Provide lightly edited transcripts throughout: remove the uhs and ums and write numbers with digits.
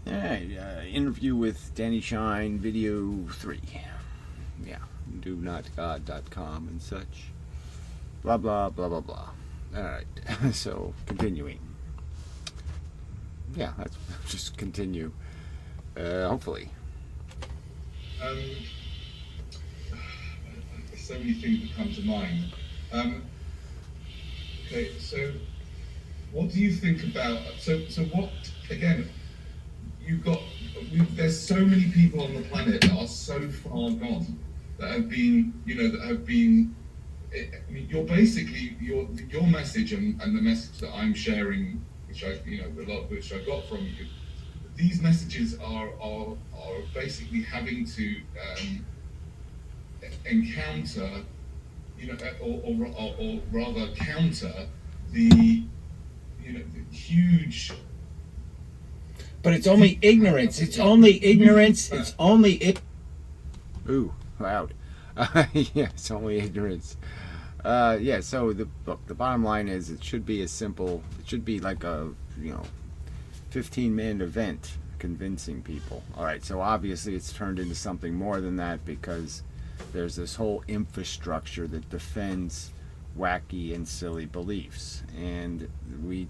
Alright, interview with Danny Shine, video 3. Yeah, donotgod.com and such. Blah, blah, blah, blah, blah. Alright, so continuing. Yeah, let's just continue. Hopefully. So many things that come to mind. Okay, so what do you think about, so what, again, there's so many people on the planet that are so far gone, that have been, I mean, you're basically, your message and the message that I'm sharing, which a lot which I got from you, these messages are basically having to encounter, or rather counter the, the huge. But it's only ignorance. It's only ignorance. It's only Ooh, loud. Yeah, it's only ignorance. Yeah, so the bottom line is it should be as simple. It should be like a 15-minute event convincing people. All right, so obviously it's turned into something more than that because there's this whole infrastructure that defends wacky and silly beliefs, and we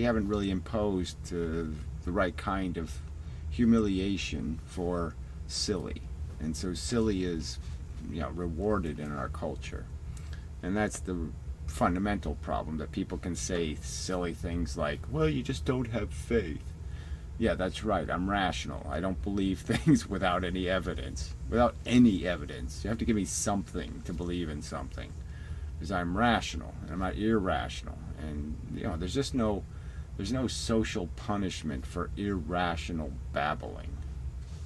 haven't really imposed the right kind of humiliation for silly, and so silly is rewarded in our culture, and that's the fundamental problem, that people can say silly things like, well, you just don't have faith. Yeah, that's right. I'm rational. I don't believe things without any evidence. Without any evidence. You have to give me something to believe in something. Because I'm rational and I'm not irrational. And there's no social punishment for irrational babbling.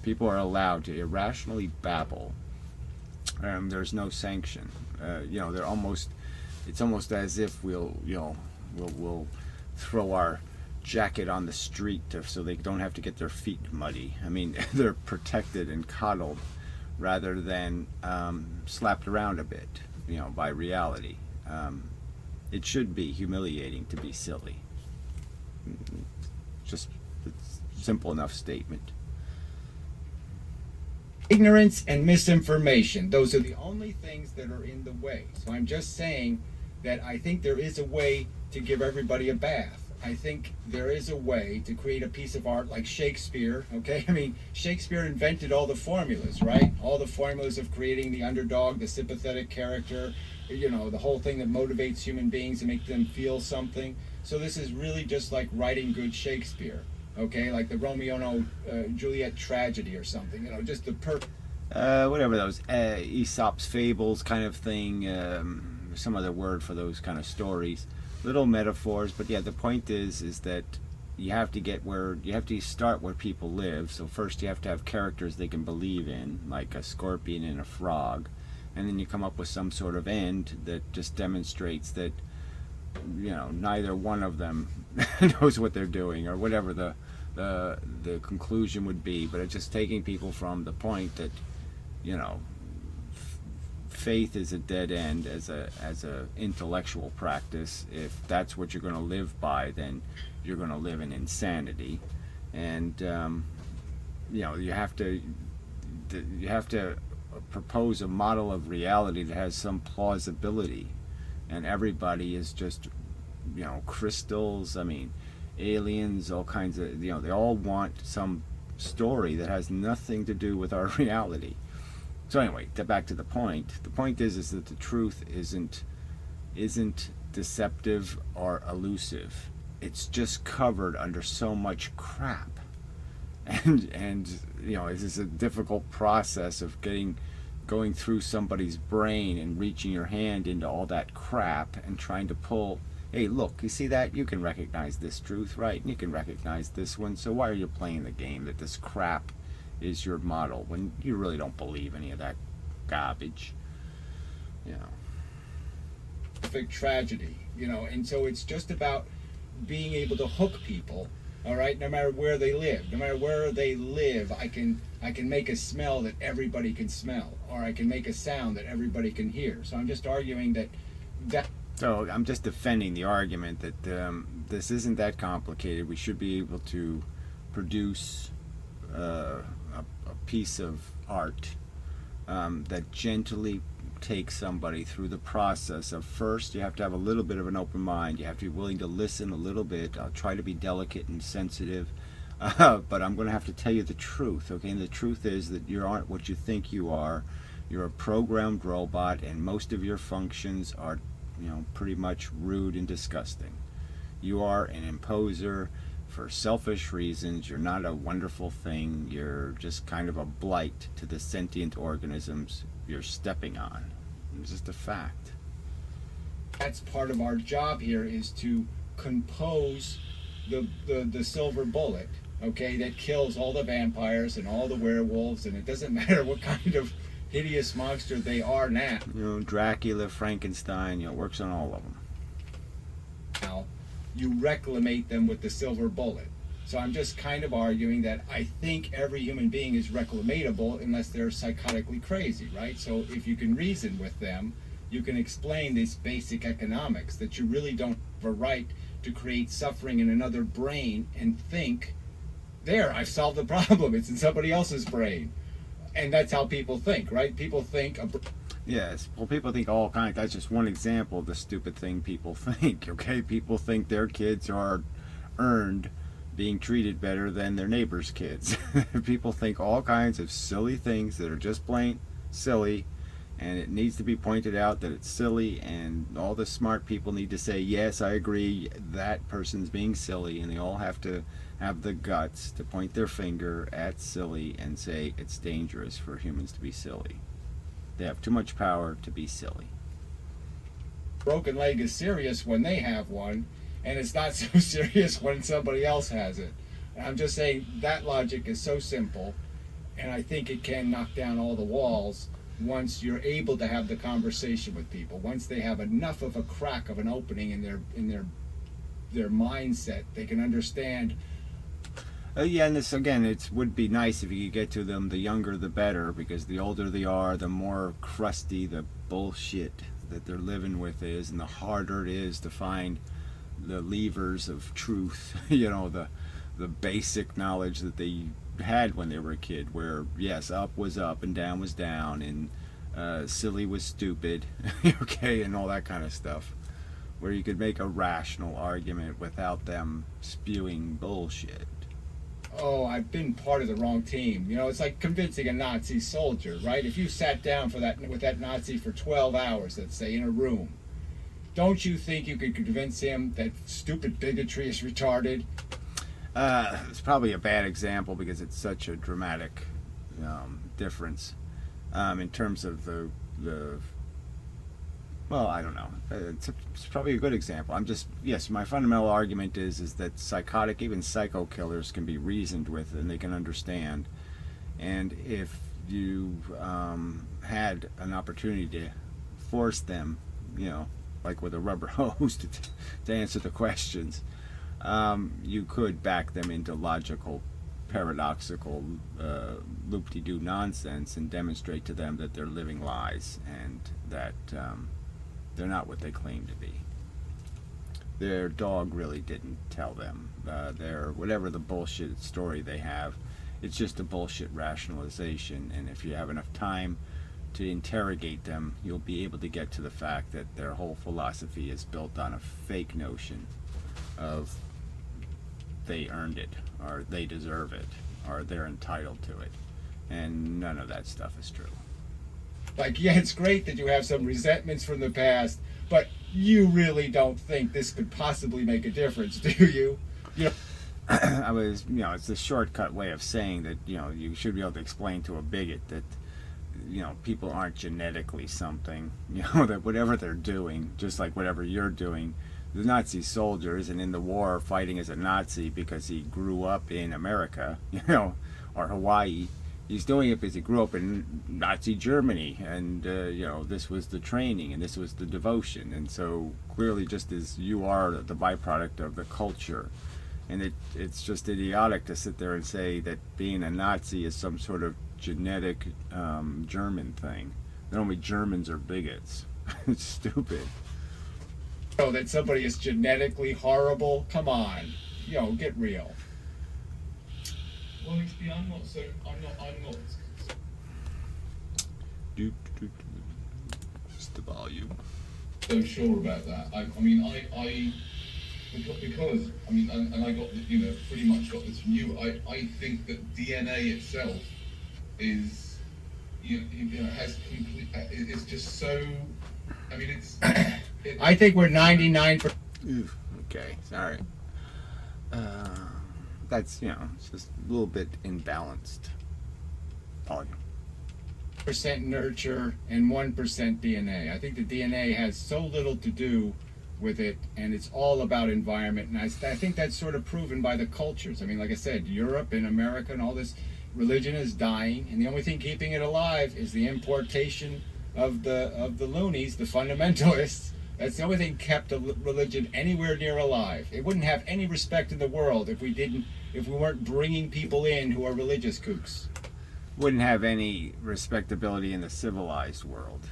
People are allowed to irrationally babble. There's no sanction. It's almost as if we'll throw our jacket on the street so they don't have to get their feet muddy. I mean, they're protected and coddled rather than slapped around a bit, by reality. It should be humiliating to be silly. It's a simple enough statement. ignorance and misinformation. Those are the only things that are in the way. So I'm just saying that I think there is a way to give everybody a bath. I think there is a way to create a piece of art like Shakespeare, okay? I mean, Shakespeare invented all the formulas, right? All the formulas of creating the underdog, the sympathetic character, the whole thing that motivates human beings to make them feel something. So this is really just like writing good Shakespeare, okay? Like the Romeo and Juliet tragedy or something, just the whatever those Aesop's fables kind of thing, some other word for those kind of stories. Little metaphors, but yeah, the point is that you have to start where people live. So first you have to have characters they can believe in, like a scorpion and a frog, and then you come up with some sort of end that just demonstrates that neither one of them knows what they're doing, or whatever the conclusion would be. But it's just taking people from the point that faith is a dead end as a intellectual practice. If that's what you're going to live by, then you're going to live in insanity. And you have to propose a model of reality that has some plausibility, and everybody is just crystals. I mean, aliens, all kinds of they all want some story that has nothing to do with our reality. So anyway, back to the point. The point is that the truth isn't deceptive or elusive. It's just covered under so much crap, and it is a difficult process of going through somebody's brain and reaching your hand into all that crap and trying to pull. Hey, look, you see that? You can recognize this truth, right? And you can recognize this one. So why are you playing the game that this crap is your model when you really don't believe any of that garbage? Perfect tragedy, and so it's just about being able to hook people, all right, no matter where they live. I can make a smell that everybody can smell, or I can make a sound that everybody can hear. So I'm just arguing that so I'm just defending the argument that this isn't that complicated. We should be able to produce a piece of art that gently takes somebody through the process of, first you have to have a little bit of an open mind, you have to be willing to listen a little bit. I'll try to be delicate and sensitive, but I'm going to have to tell you the truth, okay? And the truth is that you aren't what you think you are. You're a programmed robot, and most of your functions are, pretty much rude and disgusting. You are an imposer for selfish reasons. You're not a wonderful thing. You're just kind of a blight to the sentient organisms you're stepping on. It's just a fact. That's part of our job here, is to compose the silver bullet, okay, that kills all the vampires and all the werewolves, and it doesn't matter what kind of hideous monster they are now. Dracula, Frankenstein, works on all of them. Now, you reclimate them with the silver bullet. So I'm just kind of arguing that I think every human being is reclamatable unless they're psychotically crazy, right? So if you can reason with them, you can explain this basic economics, that you really don't have a right to create suffering in another brain and think, there, I've solved the problem, it's in somebody else's brain. And that's how people think, right? People think... Yes, well, people think all kinds. That's just one example of the stupid thing people think, okay? People think their kids are earned being treated better than their neighbor's kids. People think all kinds of silly things that are just plain silly, and it needs to be pointed out that it's silly, and all the smart people need to say, yes, I agree, that person's being silly, and they all have to have the guts to point their finger at silly and say it's dangerous for humans to be silly. They have too much power to be silly. Broken leg is serious when they have one, and it's not so serious when somebody else has it. And I'm just saying that logic is so simple, and I think it can knock down all the walls once you're able to have the conversation with people. Once they have enough of a crack of an opening in their mindset, they can understand. Yeah, and this again, it would be nice if you could get to them. The younger, the better, because the older they are, the more crusty the bullshit that they're living with is, and the harder it is to find the levers of truth. The basic knowledge that they had when they were a kid, where yes, up was up and down was down, and silly was stupid, okay, and all that kind of stuff, where you could make a rational argument without them spewing bullshit. Oh, I've been part of the wrong team. It's like convincing a Nazi soldier, right? If you sat down with that Nazi for 12 hours, let's say, in a room, don't you think you could convince him that stupid bigotry is retarded? It's probably a bad example because it's such a dramatic difference in terms of the well, I don't know. It's probably a good example. Yes, my fundamental argument is that psychotic, even psycho killers can be reasoned with and they can understand. And if you had an opportunity to force them, like with a rubber hose to answer the questions, you could back them into logical, paradoxical, loop-de-doo nonsense and demonstrate to them that they're living lies and that they're not what they claim to be. Their dog really didn't tell them. Their whatever the bullshit story they have, it's just a bullshit rationalization, and if you have enough time to interrogate them, you'll be able to get to the fact that their whole philosophy is built on a fake notion of they earned it, or they deserve it, or they're entitled to it. And none of that stuff is true. Like, yeah, it's great that you have some resentments from the past, but you really don't think this could possibly make a difference, do you? It's the shortcut way of saying that, you should be able to explain to a bigot that, people aren't genetically something, that whatever they're doing, just like whatever you're doing, the Nazi soldier isn't in the war fighting as a Nazi because he grew up in America, or Hawaii. He's doing it because he grew up in Nazi Germany, and this was the training and this was the devotion, and so clearly, just as you are the byproduct of the culture, and it's just idiotic to sit there and say that being a Nazi is some sort of genetic German thing. That only Germans are bigots. It's stupid. That somebody is genetically horrible? Come on, get real. Well, you see, I'm not Doot, doot, doot. Just the volume. so sure about that. I mean, because I mean, and I got, pretty much got this from you. I think that DNA itself is, has complete. It's just so. I mean, I think we're 99%. Okay, sorry. That's, it's just a little bit imbalanced volume. Nurture and 1% DNA. I think the DNA has so little to do with it, and it's all about environment. And I think that's sort of proven by the cultures. I mean, like I said, Europe and America and all this religion is dying, and the only thing keeping it alive is the importation of the loonies, the fundamentalists. That's the only thing kept a religion anywhere near alive. It wouldn't have any respect in the world if we weren't bringing people in who are religious kooks. Wouldn't have any respectability in the civilized world,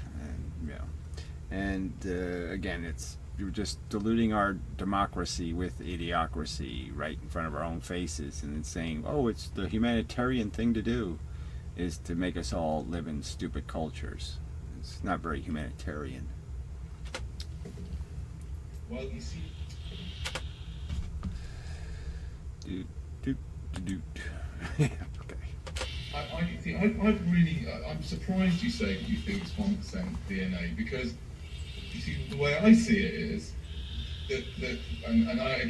and again, you're just diluting our democracy with idiocracy right in front of our own faces, and then saying, "Oh, it's the humanitarian thing to do," is to make us all live in stupid cultures. It's not very humanitarian. well, you see. Doot. Okay. I'm surprised you say that you think it's 1% DNA, because you see, the way I see it is that and I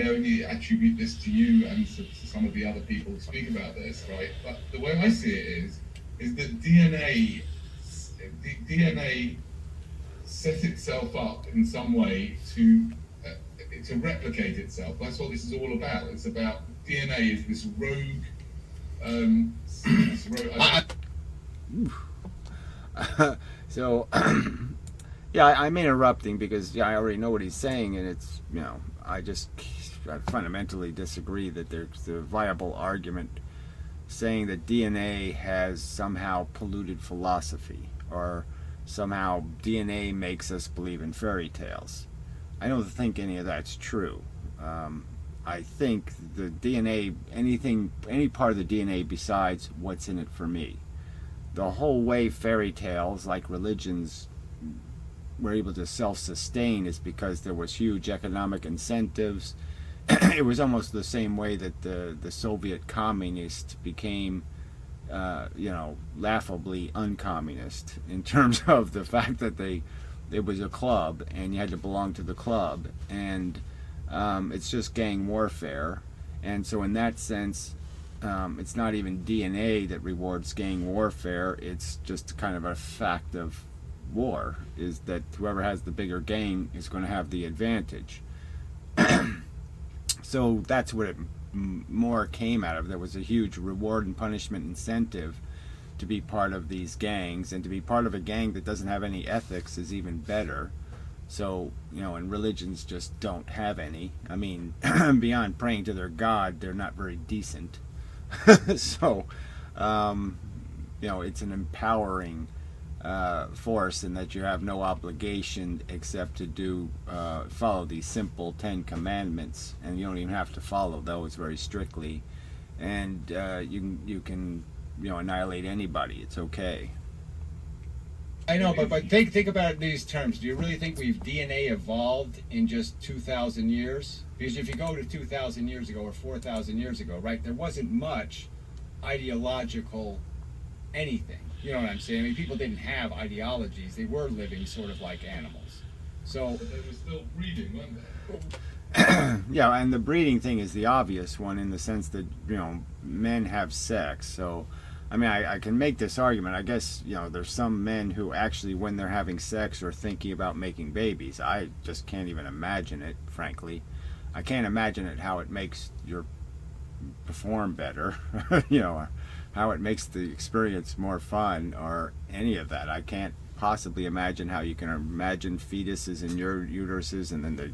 only attribute this to you and to some of the other people who speak about this, right? But the way I see it is that DNA set itself up in some way to replicate itself. That's what this is all about. It's about DNA is this rogue. So, yeah, I'm interrupting because I already know what he's saying, and it's, I fundamentally disagree that there's a viable argument saying that DNA has somehow polluted philosophy, or somehow DNA makes us believe in fairy tales. I don't think any of that's true. I think the DNA, any part of the DNA besides what's in it for me. The whole way fairy tales, like religions, were able to self-sustain is because there was huge economic incentives. It was almost the same way that the Soviet communists became, laughably uncommunist, in terms of the fact that it was a club and you had to belong to the club, and it's just gang warfare. And so in that sense, it's not even DNA that rewards gang warfare. It's just kind of a fact of war, is that whoever has the bigger gang is going to have the advantage. So that's what it more came out of. There was a huge reward and punishment incentive to be part of these gangs, and to be part of a gang that doesn't have any ethics is even better. So, and religions just don't have any. I mean, beyond praying to their God, they're not very decent. So, it's an empowering force, in that you have no obligation except to follow these simple 10 commandments, and you don't even have to follow those very strictly, and you can annihilate anybody. It's okay. I know, but think about it in these terms. Do you really think we've DNA evolved in just 2,000 years? Because if you go to 2,000 years ago or 4,000 years ago, right, there wasn't much ideological anything. You know what I'm saying? I mean, people didn't have ideologies. They were living sort of like animals. So but they were still breeding, weren't they? Yeah, and the breeding thing is the obvious one, in the sense that, men have sex. So, I mean, I can make this argument. I guess, there's some men who actually, when they're having sex, are thinking about making babies. I just can't even imagine it, frankly. I can't imagine it, how it makes your perform better, how it makes the experience more fun, or any of that. I can't possibly imagine how you can imagine fetuses in your uteruses, and then the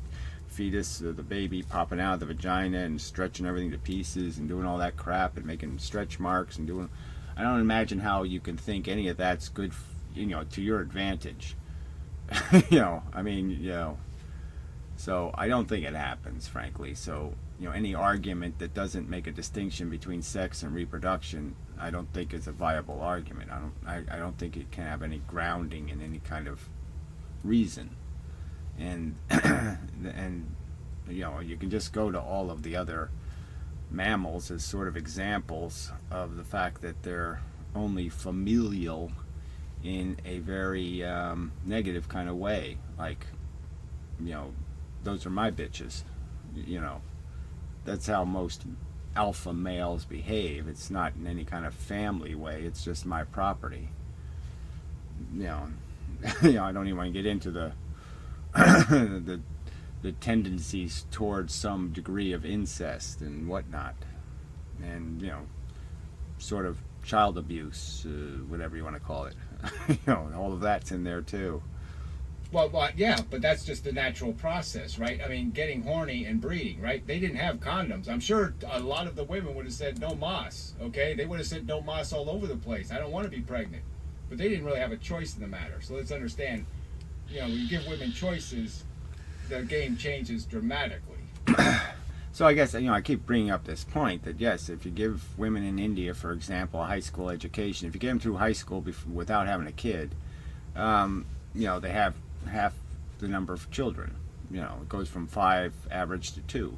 fetus, the baby, popping out of the vagina and stretching everything to pieces and doing all that crap and making stretch marks and doing. I don't imagine how you can think any of that's good, to your advantage. I mean, so I don't think it happens, frankly. So any argument that doesn't make a distinction between sex and reproduction, I don't think is a viable argument. I don't think it can have any grounding in any kind of reason. And and you can just go to all of the other mammals as sort of examples of the fact that they're only familial in a very negative kind of way. Like, those are my bitches. That's how most alpha males behave. It's not in any kind of family way. It's just my property. I don't even want to get into the the tendencies towards some degree of incest and whatnot, and sort of child abuse, whatever you want to call it. All of that's in there too. Well, yeah, but that's just the natural process, right? I mean, getting horny and breeding, right? They didn't have condoms. I'm sure a lot of the women would have said no mas, okay? They would have said no mas all over the place. I don't want to be pregnant. But they didn't really have a choice in the matter. So let's understand, when you give women choices, the game changes dramatically. So I guess, I keep bringing up this point that, yes, if you give women in India, for example, a high school education, if you get them through high school without having a kid, they have half the number of children. It goes from 5 average to 2,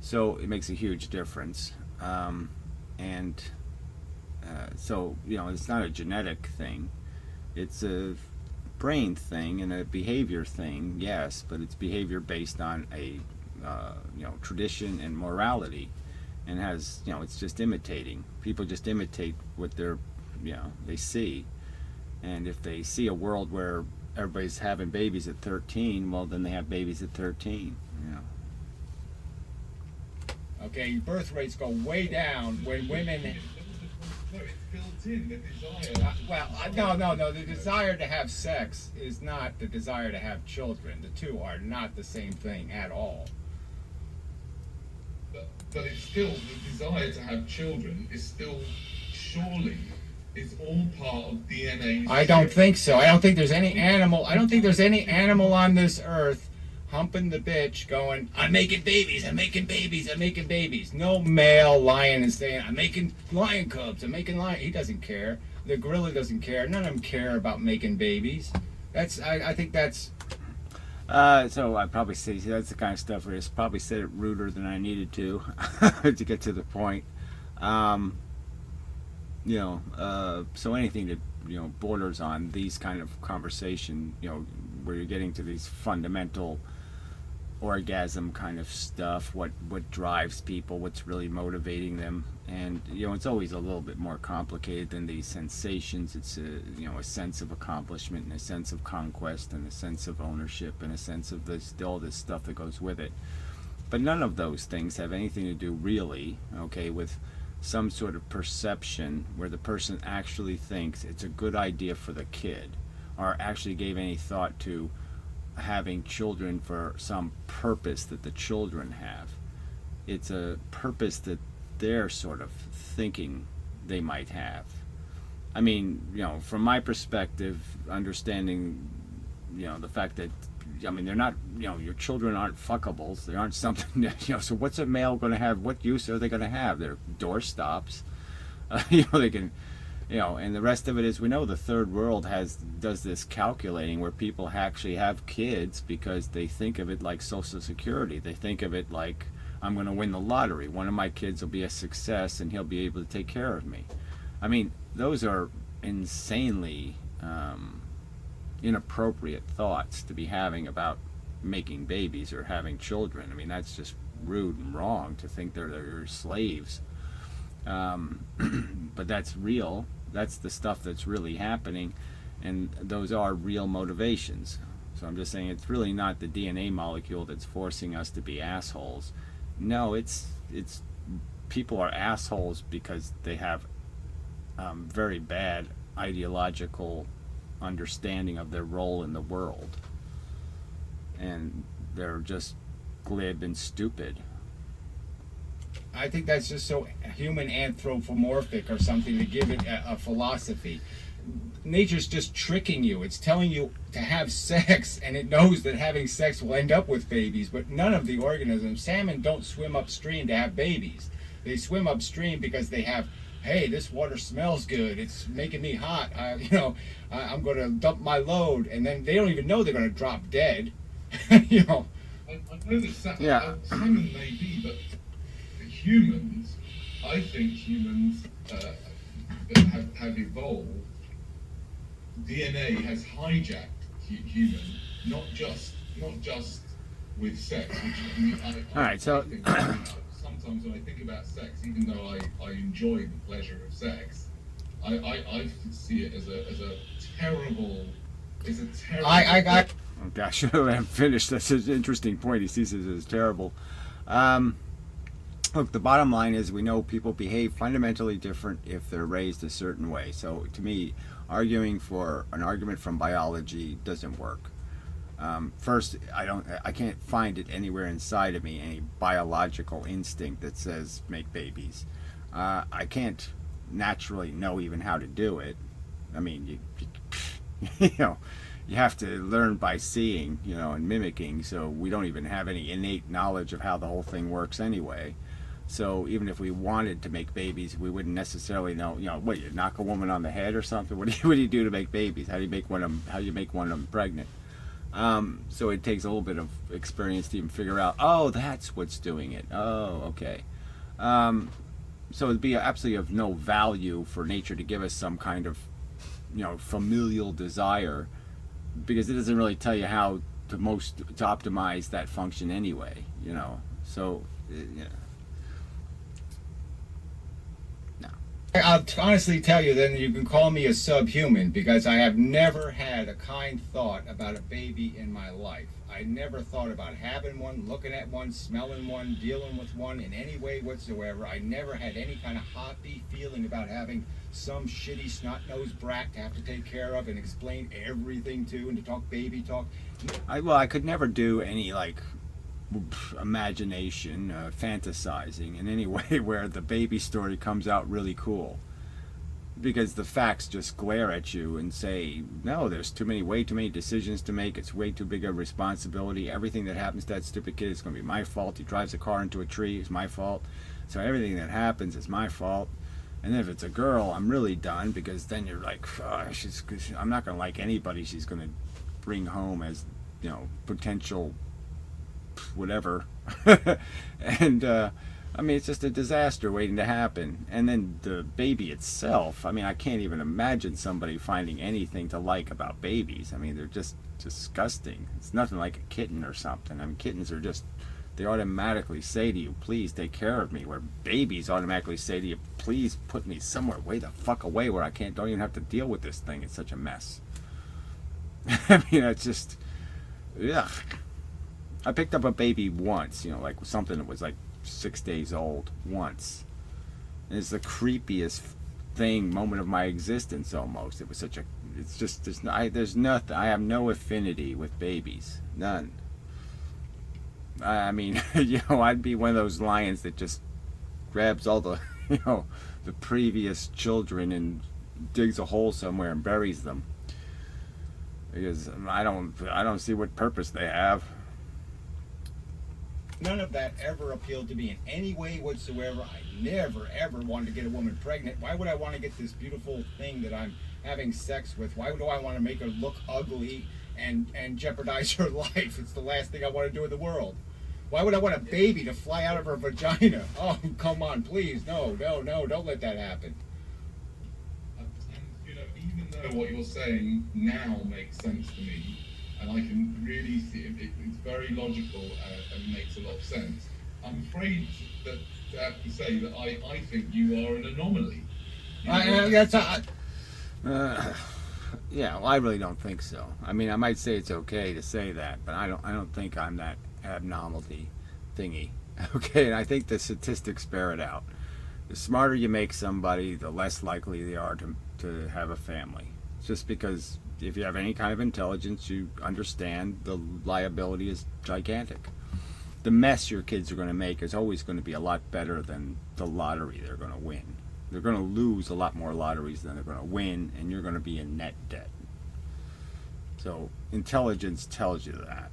so it makes a huge difference. So it's not a genetic thing, it's a brain thing and a behavior thing, yes, but it's behavior based on a tradition and morality, and has it's just imitating. People just imitate what they see, and if they see a world where everybody's having babies at 13, well, then they have babies at 13. Okay, birth rates go way down when women. No, it's built in, the desire. No. The desire to have sex is not the desire to have children. The two are not the same thing at all. But it's still, the desire to have children is still, surely, it's all part of DNA. I don't think so. I don't think there's any animal. I don't think there's any animal on this earth humping the bitch going, I'm making babies, I'm making babies, I'm making babies. No male lion is saying, I'm making lion cubs, I'm making lion. He doesn't care. The gorilla doesn't care. None of them care about making babies. I think that's... So I probably say that's the kind of stuff where I probably said it ruder than I needed to to get to the point. So anything that borders on these kind of conversation, where you're getting to these fundamental orgasm kind of stuff, what drives people, what's really motivating them, and it's always a little bit more complicated than these sensations. It's a sense of accomplishment and a sense of conquest and a sense of ownership and a sense of all this stuff that goes with it. But none of those things have anything to do really, with some sort of perception where the person actually thinks it's a good idea for the kid, or actually gave any thought to having children for some purpose that the children have. It's a purpose that they're sort of thinking they might have. I mean, from my perspective, understanding, the fact that, they're not, your children aren't fuckables. They aren't something that, so what's a male going to have? What use are they going to have? They're doorstops. They can, and the rest of it is, we know the third world does this calculating where people actually have kids because they think of it like Social Security. They think of it like, I'm going to win the lottery. One of my kids will be a success and he'll be able to take care of me. I mean, those are insanely inappropriate thoughts to be having about making babies or having children. I mean, that's just rude and wrong to think they're your slaves. But that's real. That's the stuff that's really happening, and those are real motivations. So I'm just saying it's really not the DNA molecule that's forcing us to be assholes. No, it's people are assholes because they have very bad ideological understanding of their role in the world, and they're just glib and stupid. I think that's just so human anthropomorphic or something to give it a philosophy. nature's just tricking you. It's telling you to have sex, and it knows that having sex will end up with babies, but none of the organisms, salmon don't swim upstream to have babies. They swim upstream because they have, hey, this water smells good, it's making me hot, I'm going to dump my load, and then they don't even know they're going to drop dead. you know I know that Yeah. salmon may be, but humans, I think humans that have evolved, DNA has hijacked human, not just with sex. Which All right, so- think, sometimes when I think about sex, even though I enjoy the pleasure of sex, I see it as a terrible. It's a terrible. Oh, gosh, I haven't finished. That's an interesting point. He sees it as terrible. Look, the bottom line is we know people behave fundamentally different if they're raised a certain way. So to me, arguing for an argument from biology doesn't work. First, I can't find it anywhere inside of me, any biological instinct that says make babies. I can't naturally know even how to do it. I mean, you have to learn by seeing, and mimicking. So we don't even have any innate knowledge of how the whole thing works anyway. So even if we wanted to make babies, we wouldn't necessarily know. What, you knock a woman on the head or something? What do you do to make babies? How do you make one of them pregnant? So it takes a little bit of experience to even figure out. Oh, that's what's doing it. Oh, okay. So it'd be absolutely of no value for nature to give us some kind of, familial desire, because it doesn't really tell you how to optimize that function anyway. So. I'll honestly tell you, then you can call me a subhuman, because I have never had a kind thought about a baby in my life. I never thought about having one, looking at one, smelling one, dealing with one in any way whatsoever. I never had any kind of happy feeling about having some shitty snot-nosed brat to have to take care of and explain everything to, and to talk baby talk. I could never do any imagination, fantasizing in any way where the baby story comes out really cool, because the facts just glare at you and say, no, there's way too many decisions to make, it's way too big a responsibility, everything that happens to that stupid kid is going to be my fault, he drives a car into a tree, it's my fault, so everything that happens is my fault. And if it's a girl, I'm really done, because then you're like, I'm not going to like anybody she's going to bring home as potential whatever. And it's just a disaster waiting to happen. And then the baby itself, I can't even imagine somebody finding anything to like about babies. They're just disgusting. It's nothing like a kitten or something. Kittens are just, they automatically say to you, please take care of me, where babies automatically say to you, please put me somewhere way the fuck away where don't even have to deal with this thing, it's such a mess. It's just, ugh. I picked up a baby once, something that was 6 days old once. And it's the creepiest moment of my existence almost. It was there's nothing, I have no affinity with babies. None. I'd be one of those lions that just grabs all the, the previous children and digs a hole somewhere and buries them. Because I don't see what purpose they have. None of that ever appealed to me in any way whatsoever. I never, ever wanted to get a woman pregnant. Why would I want to get this beautiful thing that I'm having sex with? Why do I want to make her look ugly and jeopardize her life? It's the last thing I want to do in the world. Why would I want a baby to fly out of her vagina? Oh, come on, please. No, don't let that happen. And, even though what you're saying now makes sense to me, and I can really see it, it's very logical and makes a lot of sense, I'm afraid that to have to say that I think you are an anomaly. Yeah, well, I really don't think so. I might say it's okay to say that, but I don't think I'm that abnormality thingy. Okay, and I think the statistics bear it out. The smarter you make somebody, the less likely they are to have a family. It's just because if you have any kind of intelligence, you understand the liability is gigantic. The mess your kids are going to make is always going to be a lot better than the lottery they're going to win. They're going to lose a lot more lotteries than they're going to win, and you're going to be in net debt. So intelligence tells you that.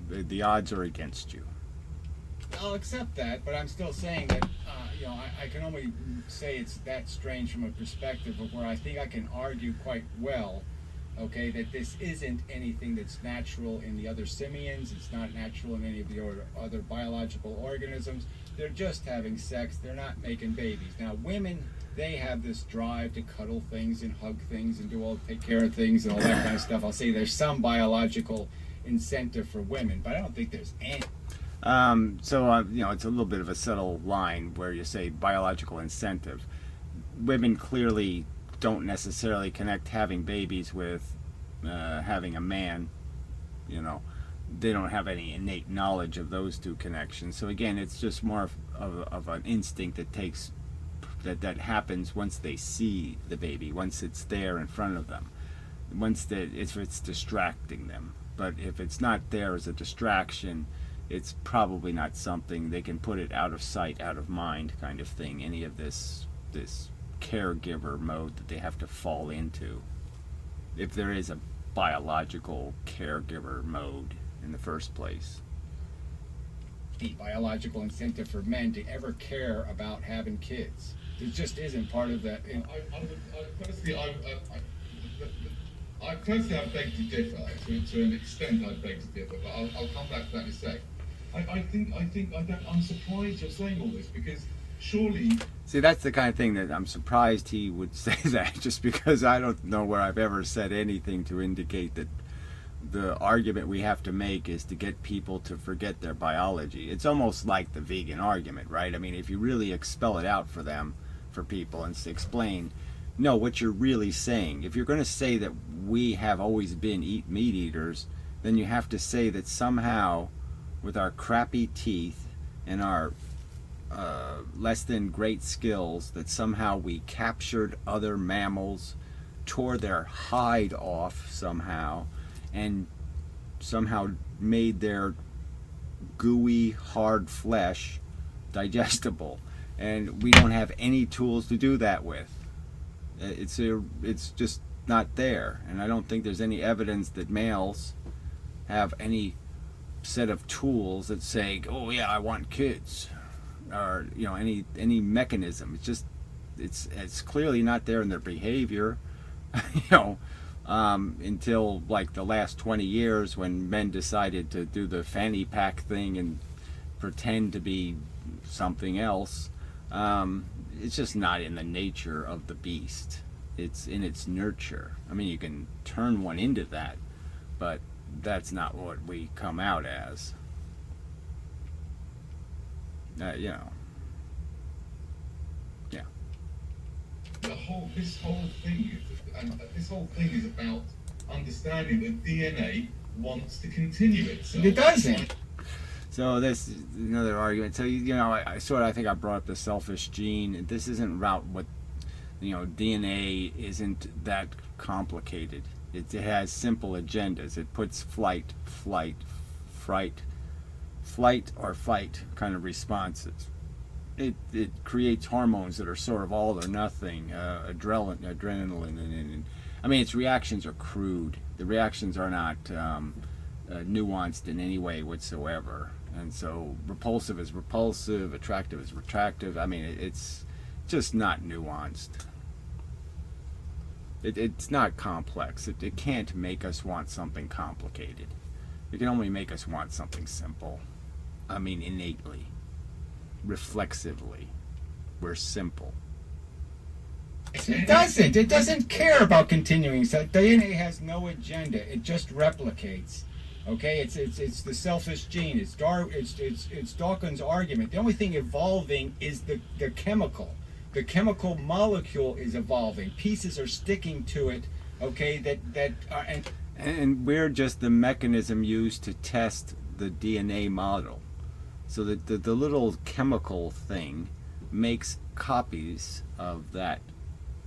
The odds are against you. I'll accept that, but I'm still saying that, I can only say it's that strange from a perspective of where I think I can argue quite well, okay, that this isn't anything that's natural in the other simians, it's not natural in any of the other biological organisms. They're just having sex, they're not making babies. Now, women, they have this drive to cuddle things and hug things and take care of things and all that kind of stuff. I'll say there's some biological incentive for women, but I don't think there's any. It's a little bit of a subtle line where you say biological incentive. Women clearly don't necessarily connect having babies with having a man. They don't have any innate knowledge of those two connections. So again, it's just more of an instinct that happens once they see the baby, once it's there in front of them, if it's distracting them. But if it's not there as a distraction, it's probably not something they can put it out of sight, out of mind kind of thing. Any of this caregiver mode that they have to fall into, if there is a biological caregiver mode in the first place. The biological incentive for men to ever care about having kids. It just isn't part of that. I beg to differ. To an extent, I beg to differ, but I'll come back to that in a sec. I'm surprised you're saying all this, because surely. See, that's the kind of thing that I'm surprised he would say that, just because I don't know where I've ever said anything to indicate that the argument we have to make is to get people to forget their biology. It's almost like the vegan argument, right? I mean, if you really spell it out for people, and explain, no, what you're really saying. If you're going to say that we have always been meat eaters, then you have to say that somehow, with our crappy teeth and our less than great skills, that somehow we captured other mammals, tore their hide off somehow, and somehow made their gooey, hard flesh digestible. And we don't have any tools to do that with. It's just not there. And I don't think there's any evidence that males have any set of tools that say, oh yeah, I want kids, or any mechanism. It's clearly not there in their behavior. Until like the last 20 years, when men decided to do the fanny pack thing and pretend to be something else. It's just not in the nature of the beast. It's in its nurture. I mean, you can turn one into that, but that's not what we come out as. Yeah. This whole thing is about understanding that DNA wants to continue itself. It doesn't. So this is another argument. So I think I brought up the selfish gene. This isn't about what DNA isn't that complicated. It has simple agendas. It puts flight, or fight kind of responses. It creates hormones that are sort of all or nothing. Adrenaline, and I mean, its reactions are crude. The reactions are not nuanced in any way whatsoever. And so repulsive is repulsive, attractive is attractive. I mean, it's just not nuanced. It's not complex. It can't make us want something complicated. It can only make us want something simple. I mean, innately, reflexively, we're simple. It doesn't. It doesn't care about continuing. So DNA has no agenda. It just replicates. Okay, it's the selfish gene. It's Dawkins' argument. The only thing evolving is the chemical. The chemical molecule is evolving. Pieces are sticking to it. Okay, and we're just the mechanism used to test the DNA model. So that the little chemical thing makes copies of that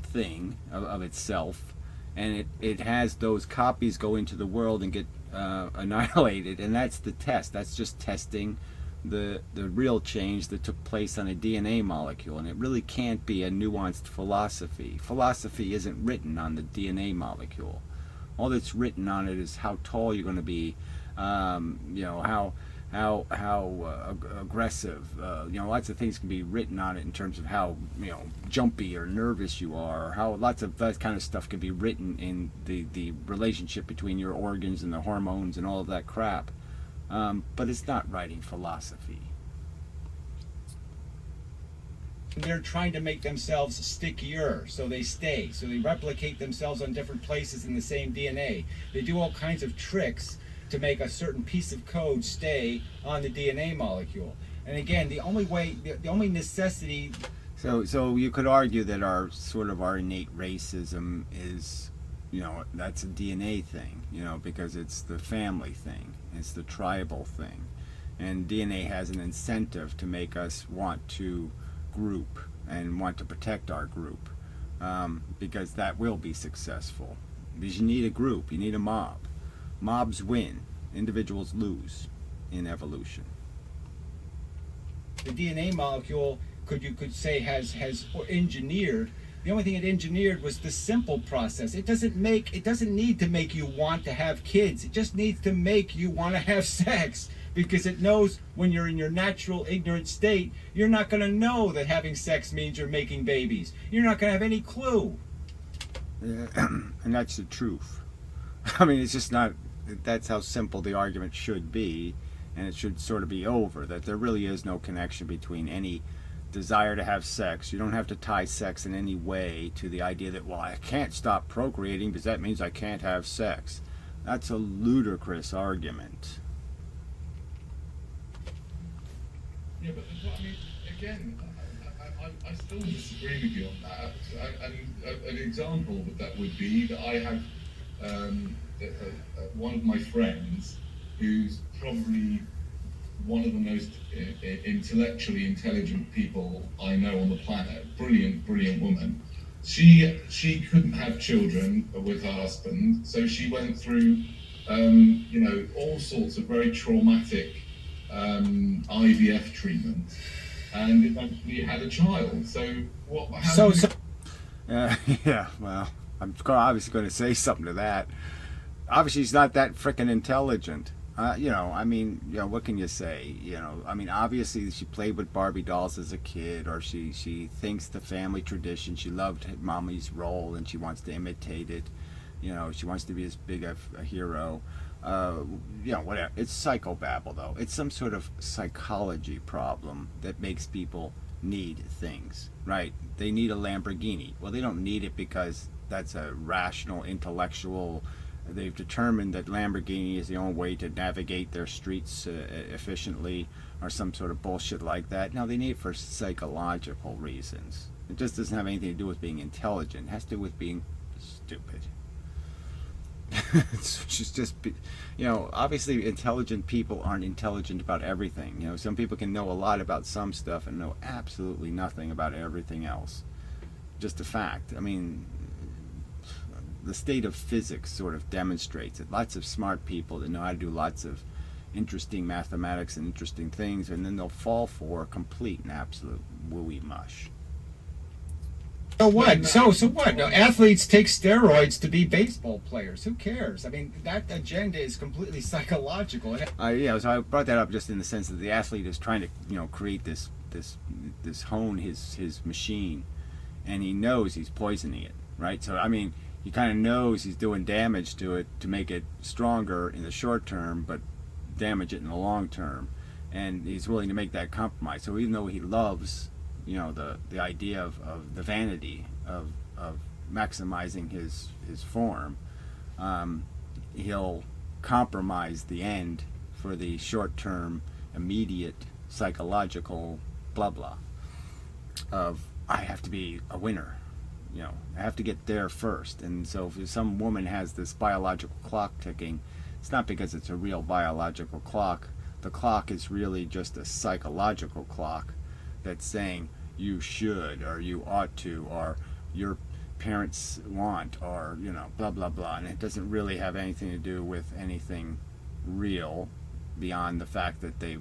thing of itself, and it has those copies go into the world and get annihilated, and that's the test. That's just testing the real change that took place on a DNA molecule, and it really can't be a nuanced philosophy. Philosophy isn't written on the DNA molecule. All that's written on it is how tall you're going to be, how aggressive. Lots of things can be written on it in terms of how jumpy or nervous you are, or how lots of that kind of stuff can be written in the relationship between your organs and the hormones and all of that crap. But it's not writing philosophy. They're trying to make themselves stickier, so they stay. So they replicate themselves on different places in the same DNA. They do all kinds of tricks to make a certain piece of code stay on the DNA molecule. And again, the only necessity. So you could argue that our innate racism is, that's a DNA thing, because it's the family thing, it's the tribal thing, and DNA has an incentive to make us want to group and want to protect our group, because that will be successful. Because you need a group, you need a mob. Mobs win, individuals lose in evolution. The DNA molecule, you could say, has engineered. The only thing it engineered was the simple process. It doesn't need to make you want to have kids. It just needs to make you want to have sex, because it knows when you're in your natural ignorant state, you're not going to know that having sex means you're making babies. You're not going to have any clue. And that's the truth. I mean, it's just not. That's how simple the argument should be, and it should sort of be over, that there really is no connection between any desire to have sex. You don't have to tie sex in any way to the idea that, well, I can't stop procreating because that means I can't have sex. That's a ludicrous argument. Yeah, but I mean, again, I still disagree with you on that. And an example of that would be that I have one of my friends who's probably one of the most intellectually intelligent people I know on the planet. Brilliant woman. She couldn't have children with her husband, so she went through all sorts of very traumatic IVF treatment, and eventually had a child. So what? Yeah, well, I'm obviously going to say something to that. Obviously, she's not that frickin' intelligent. What can you say? Obviously she played with Barbie dolls as a kid, or she thinks the family tradition, she loved mommy's role and she wants to imitate it. She wants to be as big a hero. Whatever. It's psychobabble, though. It's some sort of psychology problem that makes people need things, right? They need a Lamborghini. Well, they don't need it because that's a rational, intellectual. They've determined that Lamborghini is the only way to navigate their streets efficiently, or some sort of bullshit like that. No, they need it for psychological reasons. It just doesn't have anything to do with being intelligent. It has to do with being stupid. It's just, obviously intelligent people aren't intelligent about everything. Some people can know a lot about some stuff and know absolutely nothing about everything else. Just a fact. I mean, the state of physics sort of demonstrates it. Lots of smart people that know how to do lots of interesting mathematics and interesting things, and then they'll fall for complete and absolute wooey mush. So what? So what? Now, athletes take steroids to be baseball players. Who cares? I mean, that agenda is completely psychological. So I brought that up just in the sense that the athlete is trying to, create this hone his machine, and he knows he's poisoning it, right? So I mean, he kind of knows he's doing damage to it to make it stronger in the short term, but damage it in the long term, and he's willing to make that compromise. So even though he loves, the idea of the vanity of maximizing his form, he'll compromise the end for the short term, immediate psychological blah blah of, I have to be a winner. I have to get there first. And so if some woman has this biological clock ticking, it's not because it's a real biological clock. The clock is really just a psychological clock that's saying you should, or you ought to, or your parents want, or blah blah blah. And it doesn't really have anything to do with anything real beyond the fact that they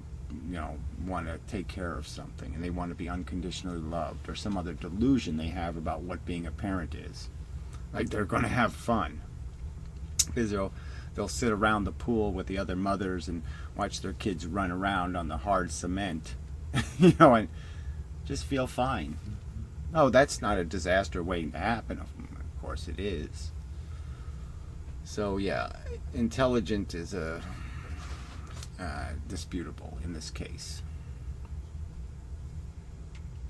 want to take care of something, and they want to be unconditionally loved, or some other delusion they have about what being a parent is. Like they're going to have fun because they'll sit around the pool with the other mothers and watch their kids run around on the hard cement, and just feel fine. Oh, that's not a disaster waiting to happen. Of course it is. So yeah, intelligent is disputable in this case.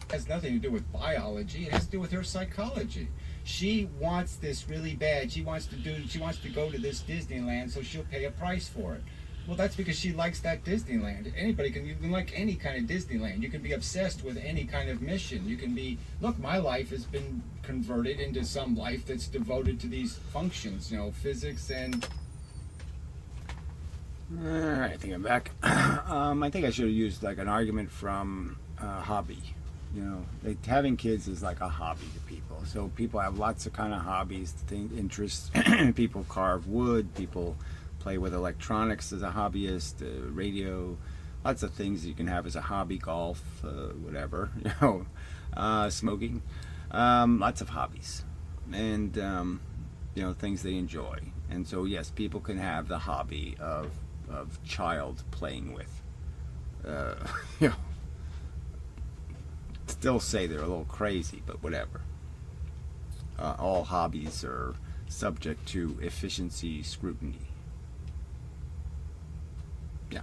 It has nothing to do with biology. It has to do with her psychology. She wants this really bad. She wants to go to this Disneyland, so she'll pay a price for it. Well, that's because she likes that Disneyland. You can like any kind of Disneyland. You can be obsessed with any kind of mission. You can be, look, my life has been converted into some life that's devoted to these functions, physics and... Alright, I think I'm back. I think I should have used like an argument from hobby. Having kids is like a hobby to people. So people have lots of kind of hobbies, interests. People carve wood, people play with electronics as a hobbyist, radio, lots of things you can have as a hobby, golf, whatever, smoking, lots of hobbies, and things they enjoy. And so yes, people can have the hobby of child playing with, still say they're a little crazy, but whatever. All hobbies are subject to efficiency scrutiny. Yeah.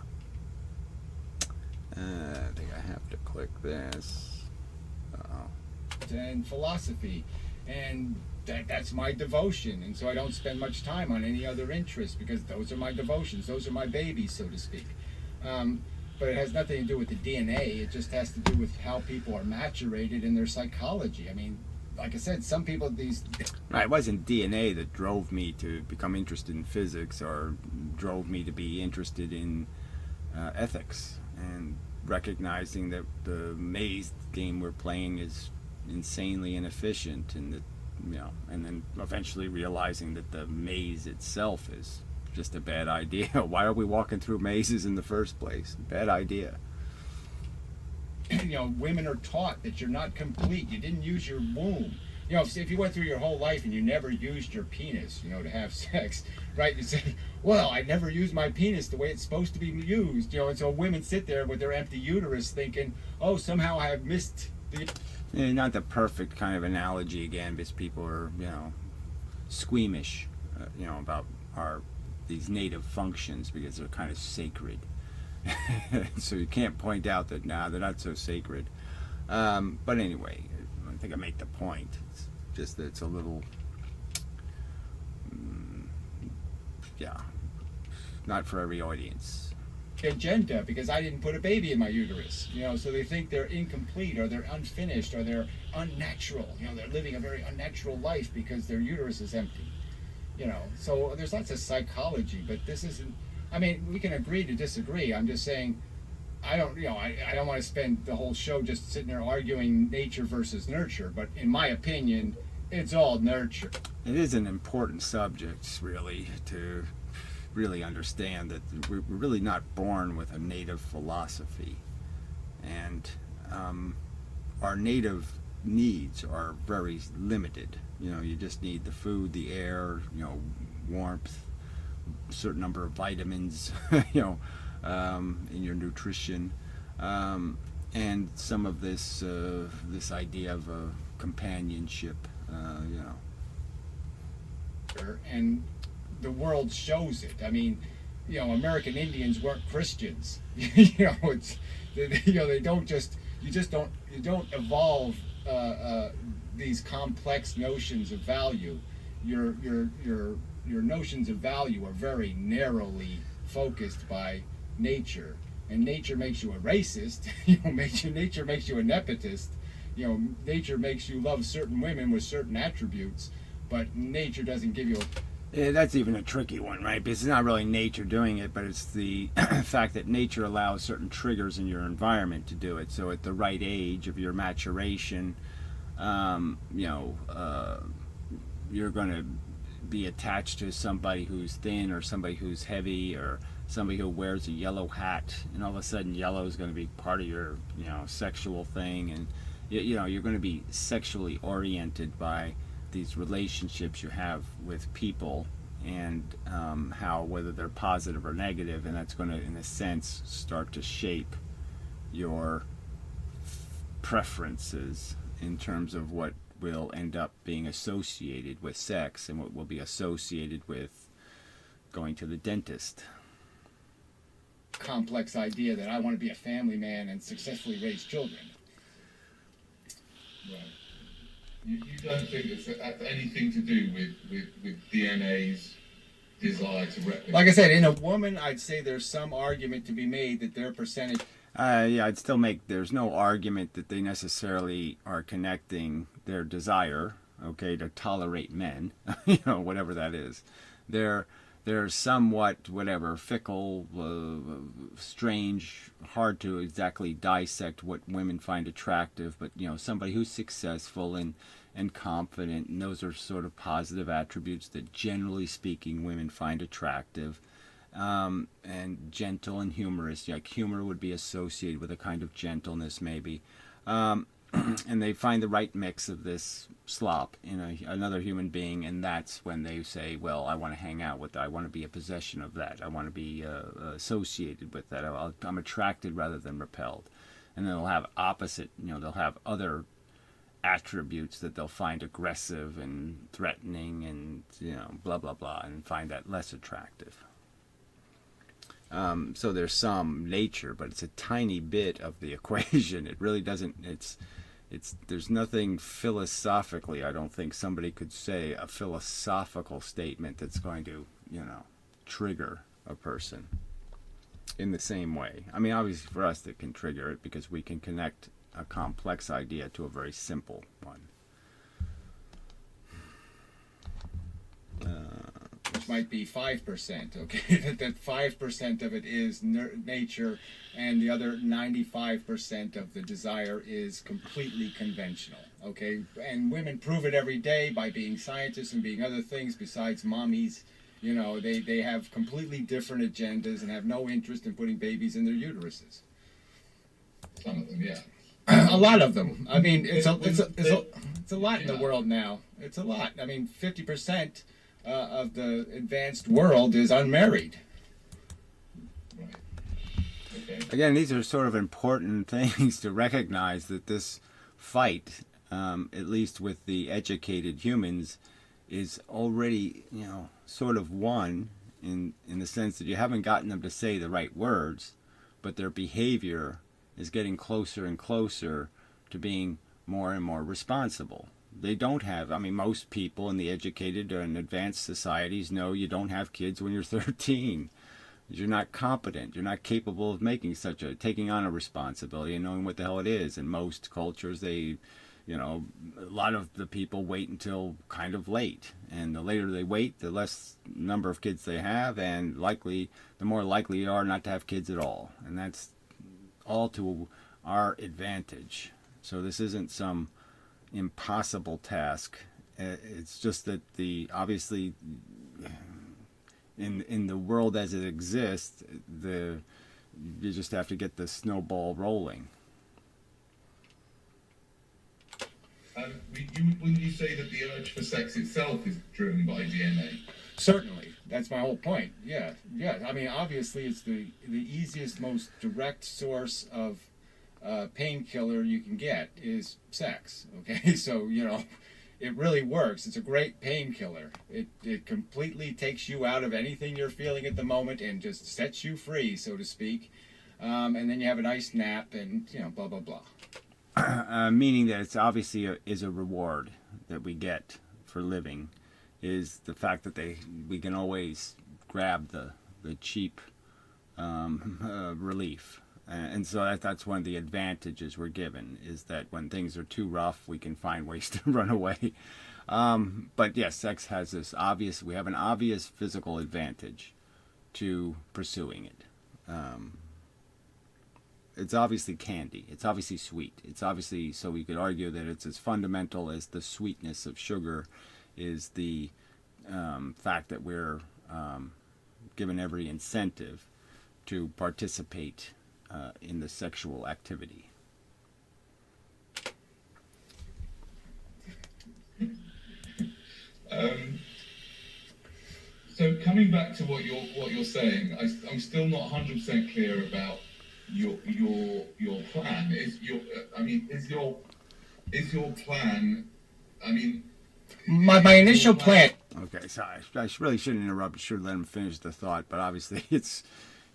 I think I have to click this. And philosophy, and that's my devotion, and so I don't spend much time on any other interests because those are my devotions, those are my babies, so to speak. But it has nothing to do with the DNA. It just has to do with how people are maturated in their psychology. I mean, like I said, some people Right, it wasn't DNA that drove me to become interested in physics or drove me to be interested in ethics, and recognizing that the maze game we're playing is insanely inefficient, and that and then eventually realizing that the maze itself is just a bad idea. Why are we walking through mazes in the first place? Bad idea. Women are taught that you're not complete. You didn't use your womb. If you went through your whole life and you never used your penis, to have sex, right? You say, well, I never used my penis the way it's supposed to be used, and so women sit there with their empty uterus thinking, oh, somehow I have missed the... Not the perfect kind of analogy again, because people are, squeamish, about these native functions because they're kind of sacred. So you can't point out that, they're not so sacred. But anyway, I think I make the point. It's just that it's a little, not for every audience. Agenda, because I didn't put a baby in my uterus, so they think they're incomplete or they're unfinished or they're unnatural. They're living a very unnatural life because their uterus is empty. So there's lots of psychology, but this isn't. I mean, we can agree to disagree. I'm just saying, I don't want to spend the whole show just sitting there arguing nature versus nurture. But in my opinion, it's all nurture. It is an important subject, really, to really understand that we're really not born with a native philosophy, and our native needs are very limited. You just need the food, the air, warmth, a certain number of vitamins, in your nutrition, and some of this idea of companionship, And the world shows it. I mean, American Indians weren't Christians. It's they don't just you don't evolve these complex notions of value. Your notions of value are very narrowly focused by nature, and nature makes you a racist. Nature makes you a nepotist. Nature makes you love certain women with certain attributes, but nature doesn't give you that's even a tricky one, right? Because it's not really nature doing it, but it's the fact that nature allows certain triggers in your environment to do it. So at the right age of your maturation, you're going to be attached to somebody who's thin or somebody who's heavy, or somebody who wears a yellow hat, and all of a sudden yellow is going to be part of your, sexual thing, and you're going to be sexually oriented by these relationships you have with people, and how, whether they're positive or negative, and that's going to, in a sense, start to shape your preferences in terms of what will end up being associated with sex and what will be associated with going to the dentist. Complex idea that I want to be a family man and successfully raise children. Right. You don't think it's anything to do with DNA's desire to replicate? Like I said, in a woman, I'd say there's some argument to be made that their percentage. Yeah, I'd still make, there's no argument that they necessarily are connecting their desire, okay, to tolerate men, whatever that is. They're somewhat, whatever, fickle, strange, hard to exactly dissect what women find attractive, but, somebody who's successful and confident, and those are sort of positive attributes that, generally speaking, women find attractive. And gentle and humorous. Like humor would be associated with a kind of gentleness, maybe. And they find the right mix of this slop in another human being, and that's when they say, well, I want to hang out with that. I want to be a possession of that. I want to be associated with that. I'm attracted rather than repelled. And they'll have opposite, they'll have other attributes that they'll find aggressive and threatening and, blah, blah, blah, and find that less attractive. So there's some nature, but it's a tiny bit of the equation. It really doesn't, there's nothing philosophically, I don't think somebody could say a philosophical statement that's going to, trigger a person in the same way. I mean, obviously for us it can trigger it because we can connect a complex idea to a very simple one. Which might be 5%, okay? that 5% of it is nature, and the other 95% of the desire is completely conventional, okay? And women prove it every day by being scientists and being other things besides mommies. They have completely different agendas and have no interest in putting babies in their uteruses. Some of them, yeah. A lot of them. I mean, it's a lot in the world now. It's a lot. I mean, 50%. Of the advanced world is unmarried. Right. Okay. Again, these are sort of important things to recognize, that this fight, at least with the educated humans, is already, sort of won in the sense that you haven't gotten them to say the right words, but their behavior is getting closer and closer to being more and more responsible. They don't have, most people in the educated and advanced societies know you don't have kids when you're 13. You're not competent. You're not capable of taking on a responsibility and knowing what the hell it is. In most cultures, a lot of the people wait until kind of late. And the later they wait, the less number of kids they have, and the more likely you are not to have kids at all. And that's all to our advantage. So this isn't some impossible task. It's just that obviously in the world as it exists, you just have to get the snowball rolling. Wouldn't you say that the urge for sex itself is driven by DNA? Certainly. That's my whole point. Yeah. I mean, obviously, it's the easiest, most direct source of painkiller you can get is sex. Okay, so it really works. It's a great painkiller. It completely takes you out of anything you're feeling at the moment and just sets you free, so to speak. And then you have a nice nap and blah blah blah. Meaning that it's obviously is a reward that we get for living, is the fact that we can always grab the cheap relief. And so that's one of the advantages we're given, is that when things are too rough, we can find ways to run away. But yes, sex has we have an obvious physical advantage to pursuing it. It's obviously candy. It's obviously sweet. It's obviously, so we could argue that it's as fundamental as the sweetness of sugar is the fact that we're given every incentive to participate in the sexual activity. So coming back to what you're saying, I'm still not 100% clear about your plan. Is your plan? I mean, My initial plan. Okay, so I really shouldn't interrupt. Should let him finish the thought, but obviously you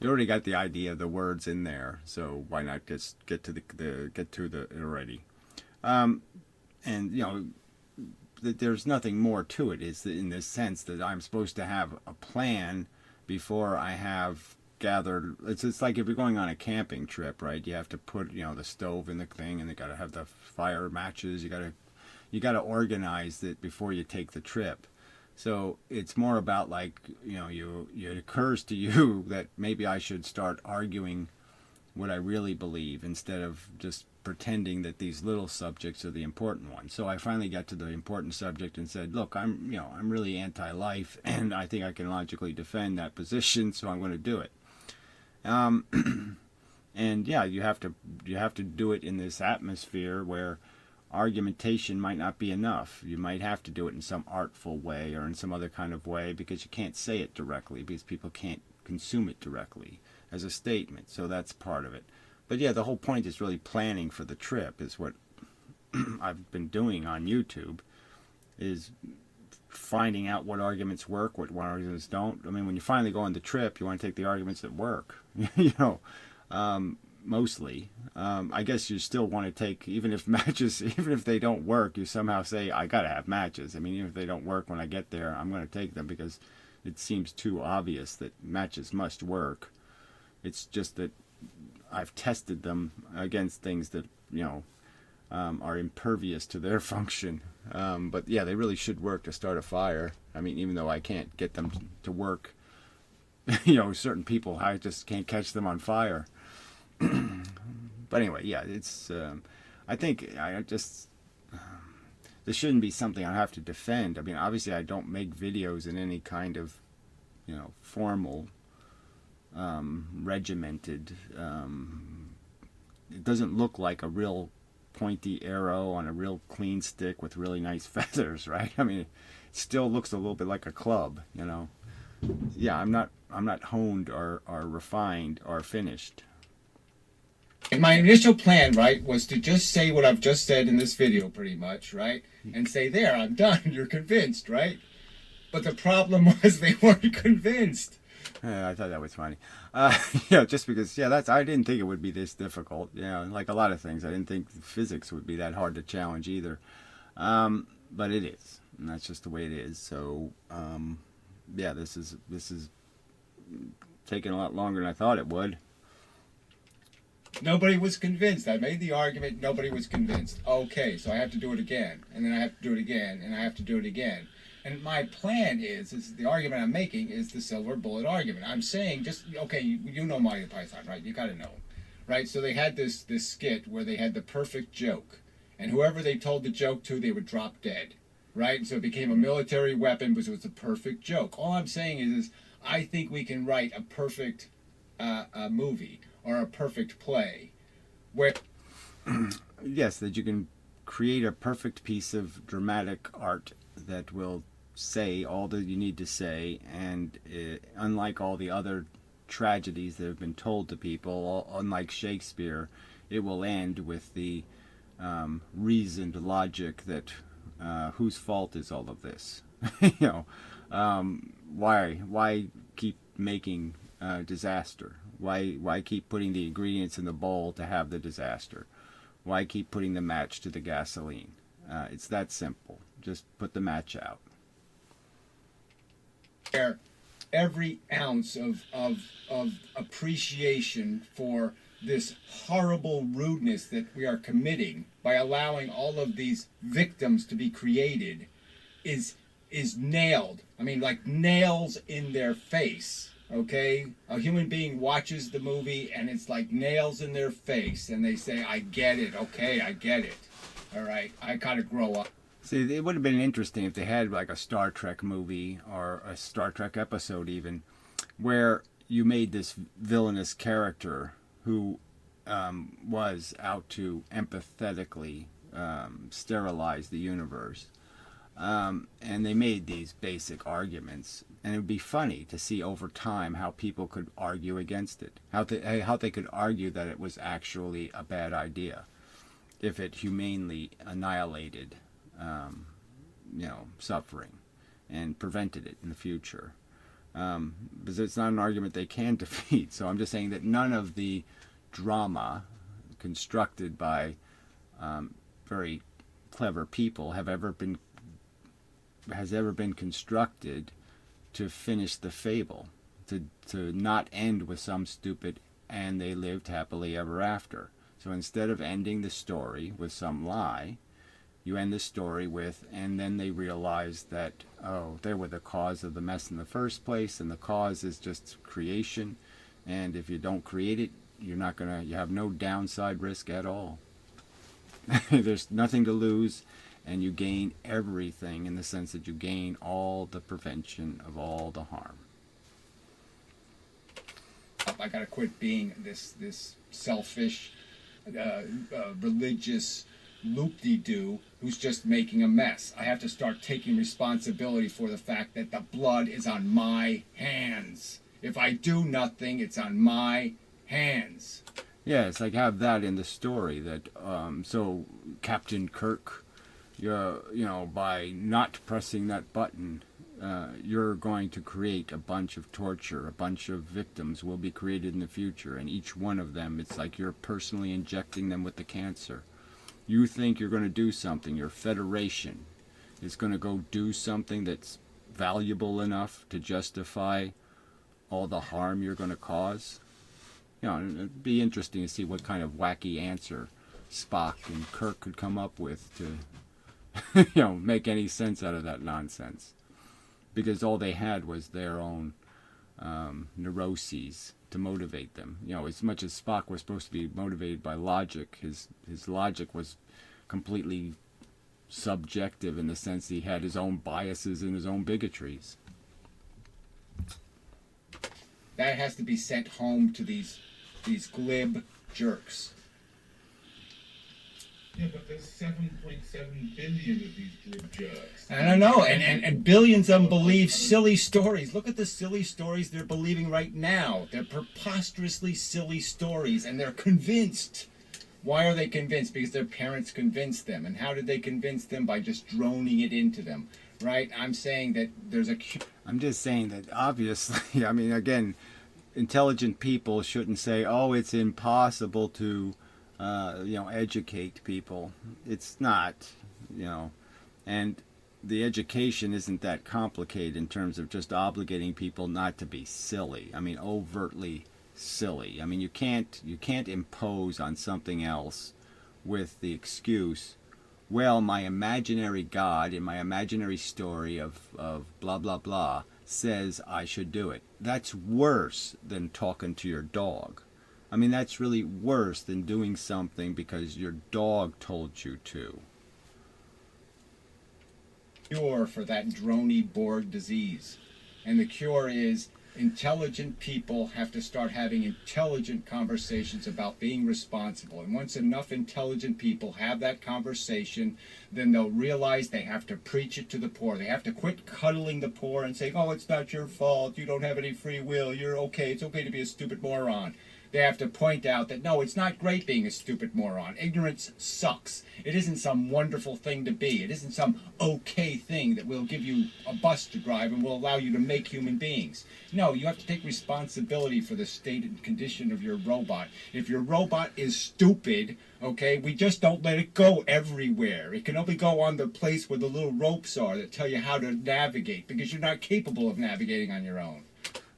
already got the idea, the words in there. So why not just get to it already? And there's nothing more to it. Is in this sense that I'm supposed to have a plan before I have gathered. It's like if you're going on a camping trip, right? You have to put the stove in the thing, and you got to have the fire matches. You got to organize it before you take the trip. So it's more about like it occurs to you that maybe I should start arguing what I really believe instead of just pretending that these little subjects are the important ones. So I finally got to the important subject and said, look, I'm really anti-life, and I think I can logically defend that position, so I'm going to do it. And yeah, you have to do it in this atmosphere where argumentation might not be enough. You might have to do it in some artful way or in some other kind of way, because you can't say it directly, because people can't consume it directly as a statement. So that's part of it. But yeah, the whole point is really planning for the trip is what I've been doing on YouTube, is finding out what arguments work, what arguments don't. I mean, when you finally go on the trip, you want to take the arguments that work, mostly. I guess you still want to take, even if they don't work, you somehow say, I got to have matches. I mean, even if they don't work when I get there, I'm going to take them because it seems too obvious that matches must work. It's just that I've tested them against things that, are impervious to their function. But yeah, they really should work to start a fire. I mean, even though I can't get them to work, certain people, I just can't catch them on fire. But anyway, yeah, it's, I think this shouldn't be something I have to defend. I mean, obviously I don't make videos in any kind of, formal, regimented, it doesn't look like a real pointy arrow on a real clean stick with really nice feathers, right? I mean, it still looks a little bit like a club, Yeah, I'm not honed or refined or finished. And my initial plan, right, was to just say what I've just said in this video, pretty much, right? And say, there, I'm done, you're convinced, right? But the problem was they weren't convinced. I thought that was funny. Just because, I didn't think it would be this difficult. Like a lot of things, I didn't think physics would be that hard to challenge either. But it is, and that's just the way it is. So, this is taking a lot longer than I thought it would. Nobody was convinced. I made the argument, nobody was convinced. Okay, so I have to do it again, and then I have to do it again, and I have to do it again. And my plan is the argument I'm making is the silver bullet argument. I'm saying you know Monty Python, right? You gotta know, right? So they had this skit where they had the perfect joke, and whoever they told the joke to, they would drop dead, right? And so it became a military weapon because it was the perfect joke. All I'm saying is I think we can write a perfect movie or a perfect play where yes, that you can create a perfect piece of dramatic art that will say all that you need to say, and unlike all the other tragedies that have been told to people, unlike Shakespeare, it will end with the reasoned logic that whose fault is all of this? Why keep making disaster? Why keep putting the ingredients in the bowl to have the disaster? Why keep putting the match to the gasoline? It's that simple. Just put the match out. Every ounce of appreciation for this horrible rudeness that we are committing by allowing all of these victims to be created is nailed. I mean, like nails in their face. Okay, a human being watches the movie and it's like nails in their face, and they say, I get it. Okay, I get it. All right, I gotta grow up. See, it would have been interesting if they had like a Star Trek movie or a Star Trek episode even, where you made this villainous character who was out to empathetically sterilize the universe. And they made these basic arguments, and it would be funny to see over time how people could argue against it, how they could argue that it was actually a bad idea if it humanely annihilated, suffering and prevented it in the future. Because it's not an argument they can defeat. So I'm just saying that none of the drama constructed by very clever people has ever been constructed to finish the fable, to not end with some stupid "and they lived happily ever after." So instead of ending the story with some lie, you end the story with "and then they realized that, oh, they were the cause of the mess in the first place, and the cause is just creation, and if you don't create it, you have no downside risk at all." There's nothing to lose, and you gain everything in the sense that you gain all the prevention of all the harm. I gotta quit being this selfish, religious loop-de-doo who's just making a mess. I have to start taking responsibility for the fact that the blood is on my hands. If I do nothing, it's on my hands. Yes, I have that in the story that so Captain Kirk, by not pressing that button, you're going to create a bunch of torture. A bunch of victims will be created in the future, and each one of them, it's like you're personally injecting them with the cancer. You think you're going to do something. Your Federation is going to go do something that's valuable enough to justify all the harm you're going to cause. It'd be interesting to see what kind of wacky answer Spock and Kirk could come up with to, make any sense out of that nonsense. Because all they had was their own neuroses to motivate them. As much as Spock was supposed to be motivated by logic, his logic was completely subjective in the sense he had his own biases and his own bigotries. That has to be sent home to these glib jerks. Yeah, but there's 7.7 billion of these glib jerks. I don't know, and billions of them believe silly stories. Look at the silly stories they're believing right now. They're preposterously silly stories, and they're convinced. Why are they convinced? Because their parents convinced them. And how did they convince them? By just droning it into them, right? I'm saying that I'm just saying that obviously, again, intelligent people shouldn't say, "Oh, it's impossible to." Educate people. It's not, and the education isn't that complicated in terms of just obligating people not to be silly. Overtly silly. You can't impose on something else with the excuse, well, my imaginary God in my imaginary story of blah blah blah says I should do it. That's worse than talking to your dog. That's really worse than doing something because your dog told you to. Cure for that drony Borg disease. And the cure is intelligent people have to start having intelligent conversations about being responsible. And once enough intelligent people have that conversation, then they'll realize they have to preach it to the poor. They have to quit cuddling the poor and saying, "Oh, it's not your fault. You don't have any free will. You're okay. It's okay to be a stupid moron." They have to point out that, no, it's not great being a stupid moron. Ignorance sucks. It isn't some wonderful thing to be. It isn't some okay thing that will give you a bus to drive and will allow you to make human beings. No, you have to take responsibility for the state and condition of your robot. If your robot is stupid, okay, we just don't let it go everywhere. It can only go on the place where the little ropes are that tell you how to navigate, because you're not capable of navigating on your own.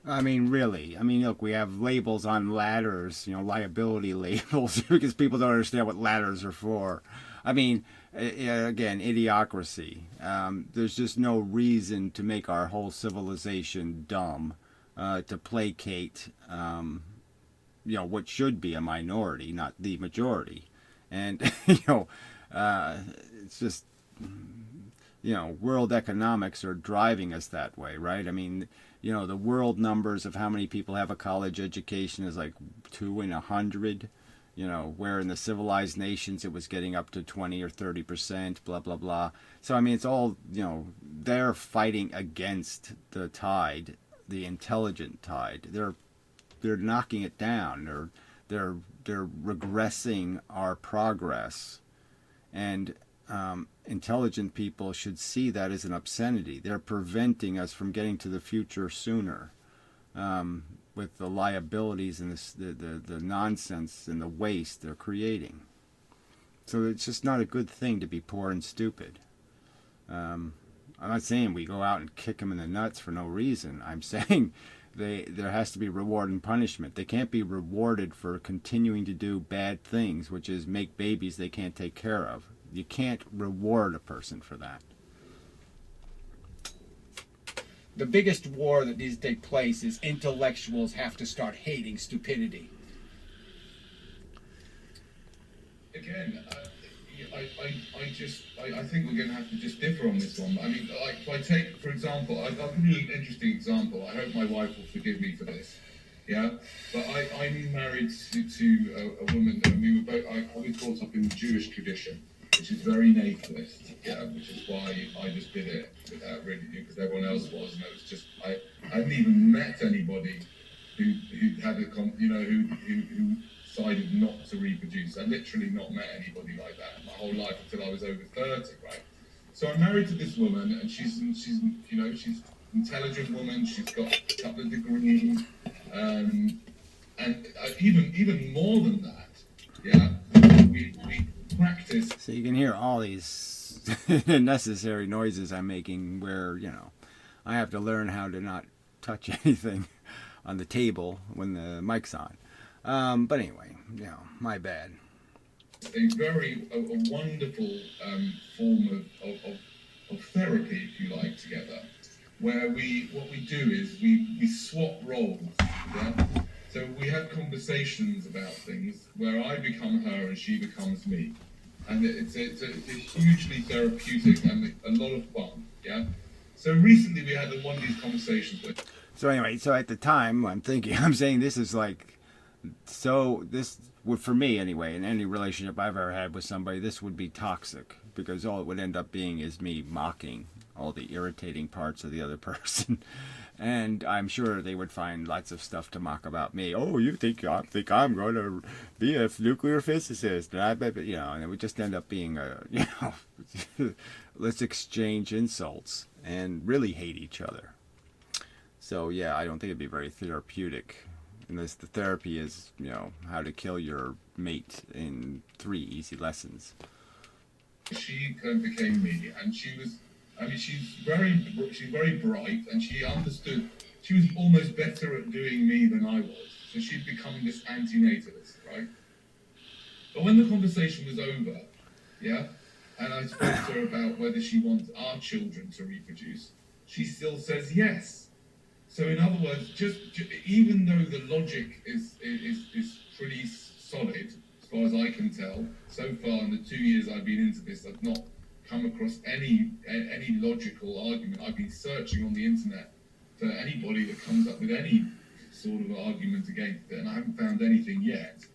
Really. Look, we have labels on ladders, liability labels, because people don't understand what ladders are for. Again, idiocracy. There's just no reason to make our whole civilization dumb, to placate, what should be a minority, not the majority. And, it's just, world economics are driving us that way, right? the world numbers of how many people have a college education is like 2 in 100. Where in the civilized nations it was getting up to 20 or 30%, blah, blah, blah. So, I mean, it's all, they're fighting against the tide, the intelligent tide. They're knocking it down. They're regressing our progress. And intelligent people should see that as an obscenity. They're preventing us from getting to the future sooner. With the liabilities and the nonsense and the waste they're creating. So it's just not a good thing to be poor and stupid. I'm not saying we go out and kick them in the nuts for no reason. I'm saying there has to be reward and punishment. They can't be rewarded for continuing to do bad things, which is make babies they can't take care of. You can't reward a person for that. The biggest war that needs to take place is intellectuals have to start hating stupidity. Again, I think we're going to have to just differ on this one. I mean, like, if I take, for example, I'll give you an interesting example. I hope my wife will forgive me for this. Yeah, but I'm married to a woman, and we were both. I was brought up in the Jewish tradition, which is very natalist, which is why I just did it without really, because everyone else was, and it was just I hadn't even met anybody who had who decided not to reproduce. I literally not met anybody like that my whole life until I was over 30, right? So I'm married to this woman, and she's an intelligent woman. She's got a couple of degrees, and even more than that, we practice. So you can hear all these necessary noises I'm making where, I have to learn how to not touch anything on the table when the mic's on. But anyway, my bad. A wonderful form of therapy, if you like, together, where what we do is we swap roles. Yeah? So we have conversations about things where I become her and she becomes me. And it's hugely therapeutic and a lot of fun, yeah? So recently we had one of these conversations with... So anyway, at the time, I'm saying this is like, so this would, for me anyway, in any relationship I've ever had with somebody, this would be toxic, because all it would end up being is me mocking all the irritating parts of the other person. And I'm sure they would find lots of stuff to mock about me. Oh, you think I'm going to be a nuclear physicist? And and it would just end up being let's exchange insults and really hate each other. So yeah, I don't think it'd be very therapeutic, unless the therapy is, how to kill your mate in 3 easy lessons. She became me, and she's very bright, and she understood. She was almost better at doing me than I was. So she'd become this anti-natalist, right? But when the conversation was over, and I spoke to her about whether she wants our children to reproduce, she still says yes. So in other words, just even though the logic is pretty solid, as far as I can tell, so far in the 2 years I've been into this, I've not come across any logical argument. I've been searching on the internet for anybody that comes up with any sort of argument against it, and I haven't found anything yet.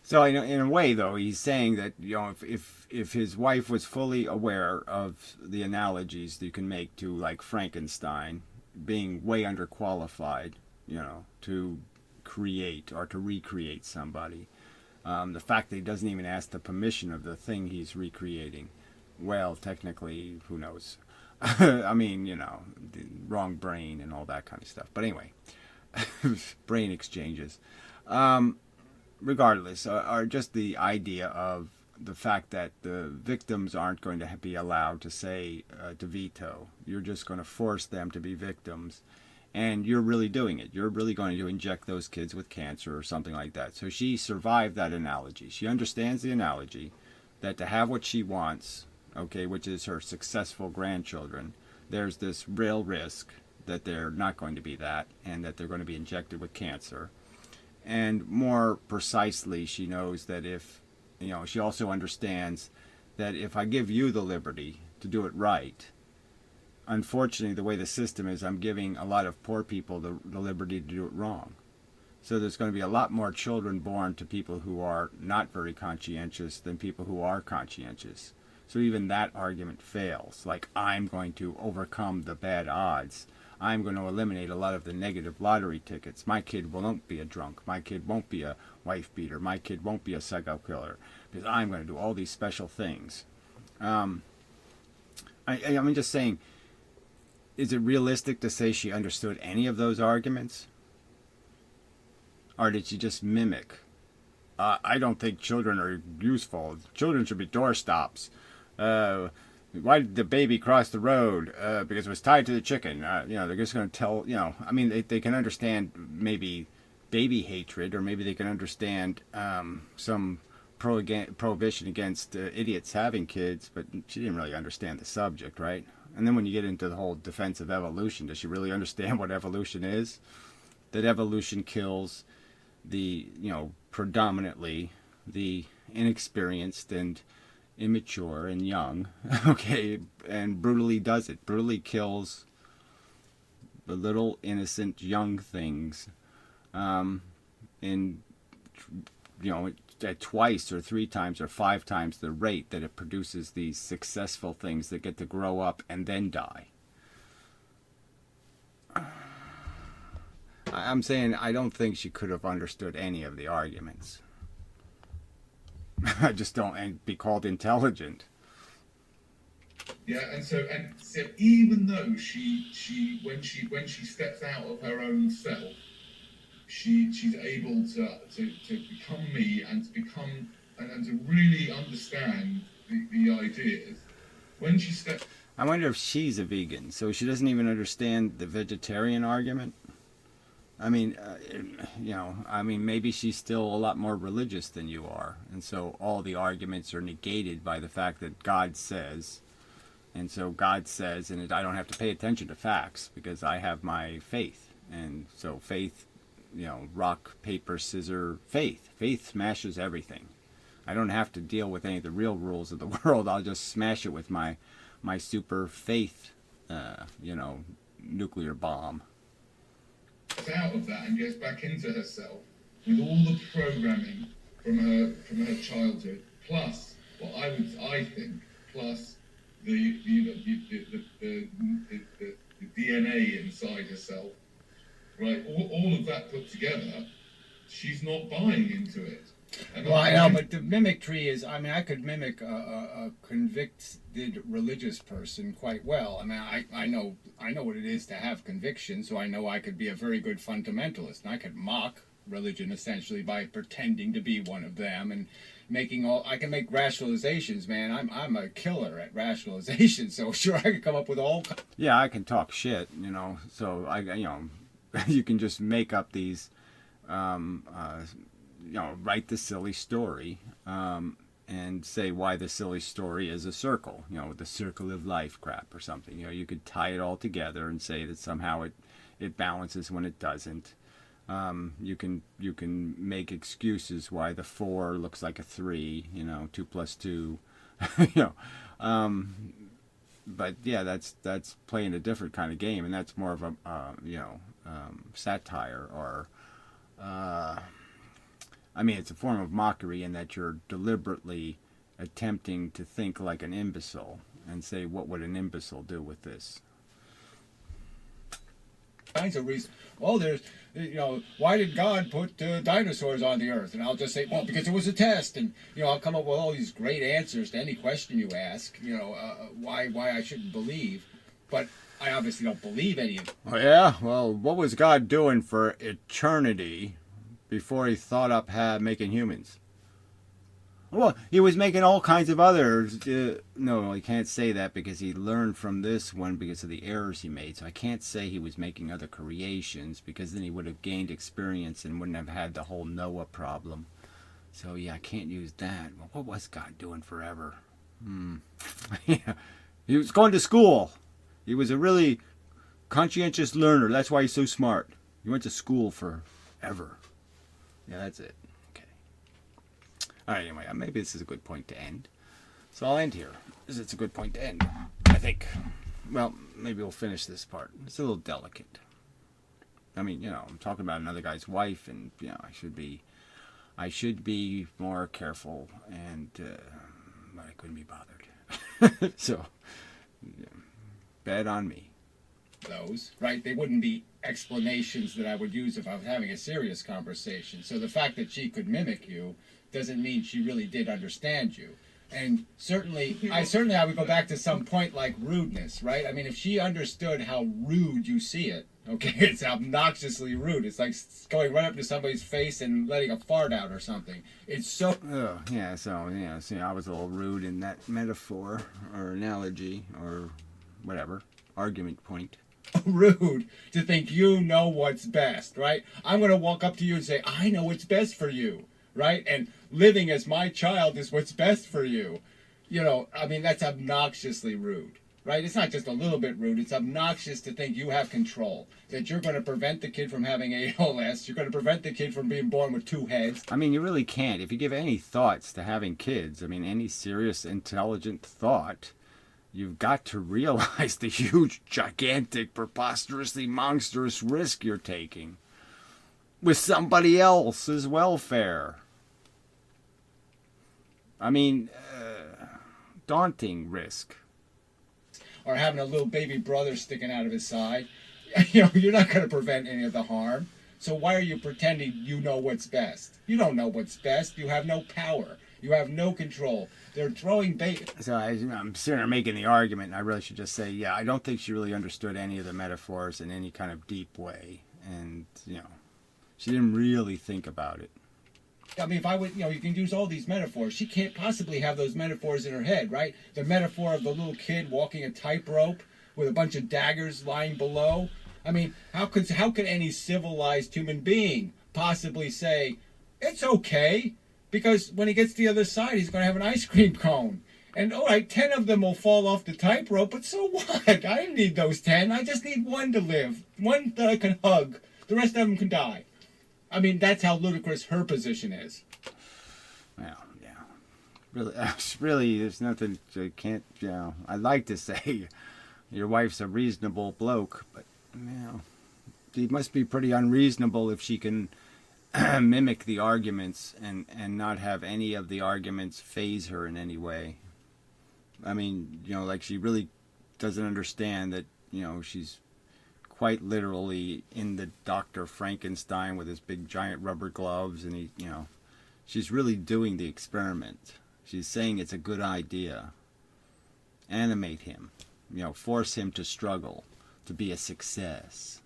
So in a way, though, he's saying that if his wife was fully aware of the analogies that you can make to, like, Frankenstein being way underqualified, to create or to recreate somebody, the fact that he doesn't even ask the permission of the thing he's recreating. Well, technically, who knows? I mean, the wrong brain and all that kind of stuff. But anyway, brain exchanges. Regardless, are just the idea of the fact that the victims aren't going to be allowed to say, to veto. You're just going to force them to be victims. And you're really doing it. You're really going to inject those kids with cancer or something like that. So she survived that analogy. She understands the analogy that to have what she wants, which is her successful grandchildren, there's this real risk that they're not going to be that, and that they're going to be injected with cancer. And more precisely, she knows that she also understands that if I give you the liberty to do it right, unfortunately, the way the system is, I'm giving a lot of poor people the liberty to do it wrong. So there's going to be a lot more children born to people who are not very conscientious than people who are conscientious. So even that argument fails. Like, I'm going to overcome the bad odds. I'm going to eliminate a lot of the negative lottery tickets. My kid won't be a drunk. My kid won't be a wife beater. My kid won't be a psycho killer, because I'm going to do all these special things. I'm just saying, is it realistic to say she understood any of those arguments? Or did she just mimic? I don't think children are useful. Children should be doorstops. Why did the baby cross the road? Because it was tied to the chicken. They're just going to tell, they can understand maybe baby hatred, or maybe they can understand some prohibition against idiots having kids, but she didn't really understand the subject, right? And then when you get into the whole defense of evolution, does she really understand what evolution is? That evolution kills the, predominantly the inexperienced and immature and young, okay, and brutally does it. Brutally kills the little innocent young things, at twice or 3 times or 5 times the rate that it produces these successful things that get to grow up and then die. I'm saying I don't think she could have understood any of the arguments. I just don't, and be called intelligent. Yeah, and so even though she when she steps out of her own self, she's able to become me, and to become and to really understand the ideas. When she steps, I wonder if she's a vegan, so she doesn't even understand the vegetarian argument. Maybe she's still a lot more religious than you are, and so all the arguments are negated by the fact that God says, and so God says, and I don't have to pay attention to facts because I have my faith, and so faith, rock, paper, scissors, faith smashes everything. I don't have to deal with any of the real rules of the world. I'll just smash it with my super faith, nuclear bomb. Out of that and gets back into herself with all the programming from her childhood, plus plus the DNA inside herself, right? All of that put together, she's not buying into it. Well, I know, but the mimicry is, I could mimic a convicted religious person quite well. I know what it is to have conviction, so I know I could be a very good fundamentalist, and I could mock religion essentially by pretending to be one of them, and I can make rationalizations, man. I'm a killer at rationalization, so sure, I could come up with all. Yeah, I can talk shit, so you can just make up these, write the silly story, and say why the silly story is a circle, the circle of life crap or something. You could tie it all together and say that somehow it balances when it doesn't. You can make excuses why the 4 looks like a 3, 2 plus 2, but yeah, that's playing a different kind of game, and that's more of a, satire, or, it's a form of mockery in that you're deliberately attempting to think like an imbecile and say, what would an imbecile do with this? Kinds of reasons. Well, there's, why did God put dinosaurs on the earth? And I'll just say, well, because it was a test. And, I'll come up with all these great answers to any question you ask, why I shouldn't believe. But I obviously don't believe any of it. Oh, yeah? Well, what was God doing for eternity before he thought up making humans? Well, he was making all kinds of others. No, I can't say that because he learned from this one because of the errors he made. So I can't say he was making other creations, because then he would have gained experience and wouldn't have had the whole Noah problem. So yeah, I can't use that. Well, what was God doing forever? Yeah. He was going to school. He was a really conscientious learner. That's why he's so smart. He went to school forever. Yeah, that's it. Alright, anyway, maybe this is a good point to end. So I'll end here. It's a good point to end, I think. well, maybe we'll finish this part. It's a little delicate. I mean, I'm talking about another guy's wife, and I should be more careful, and but I couldn't be bothered. So, yeah, bad on me. Those, right? They wouldn't be explanations that I would use if I was having a serious conversation. So the fact that she could mimic you doesn't mean she really did understand you. And certainly I would go back to some point like rudeness, right? I mean, if she understood how rude you see it, okay, it's obnoxiously rude. It's like going right up to somebody's face and letting a fart out or something. It's so. Oh, yeah. So see, I was a little rude in that metaphor or analogy or whatever argument point. Rude to think you know what's best, right? I'm going to walk up to you and say, I know what's best for you, right? And living as my child is what's best for you. I mean, that's obnoxiously rude, right? It's not just a little bit rude. It's obnoxious to think you have control, that you're going to prevent the kid from having ALS. You're going to prevent the kid from being born with 2 heads. I mean, you really can't. If you give any thoughts to having kids, I mean, any serious, intelligent thought, you've got to realize the huge, gigantic, preposterously monstrous risk you're taking with somebody else's welfare. I mean, daunting risk. Or having a little baby brother sticking out of his side. You're not going to prevent any of the harm. So why are you pretending you know what's best? You don't know what's best. You have no power. You have no control. They're throwing bait. So I'm sitting there making the argument, and I really should just say, yeah, I don't think she really understood any of the metaphors in any kind of deep way. And, she didn't really think about it. I mean, if I would, you can use all these metaphors. She can't possibly have those metaphors in her head, right? The metaphor of the little kid walking a tightrope with a bunch of daggers lying below. I mean, how could any civilized human being possibly say, it's okay, because when he gets to the other side, he's going to have an ice cream cone. And all right, 10 of them will fall off the tightrope, but so what? I don't need those 10. I just need one to live, one that I can hug. The rest of them can die. I mean, that's how ludicrous her position is. Well, yeah. Really, there's nothing I can't, I'd like to say your wife's a reasonable bloke, but, she must be pretty unreasonable if she can mimic the arguments and not have any of the arguments faze her in any way. I mean, like she really doesn't understand that, she's quite literally in the Dr. Frankenstein with his big giant rubber gloves, and she's really doing the experiment. She's saying it's a good idea. Animate him, force him to struggle, to be a success,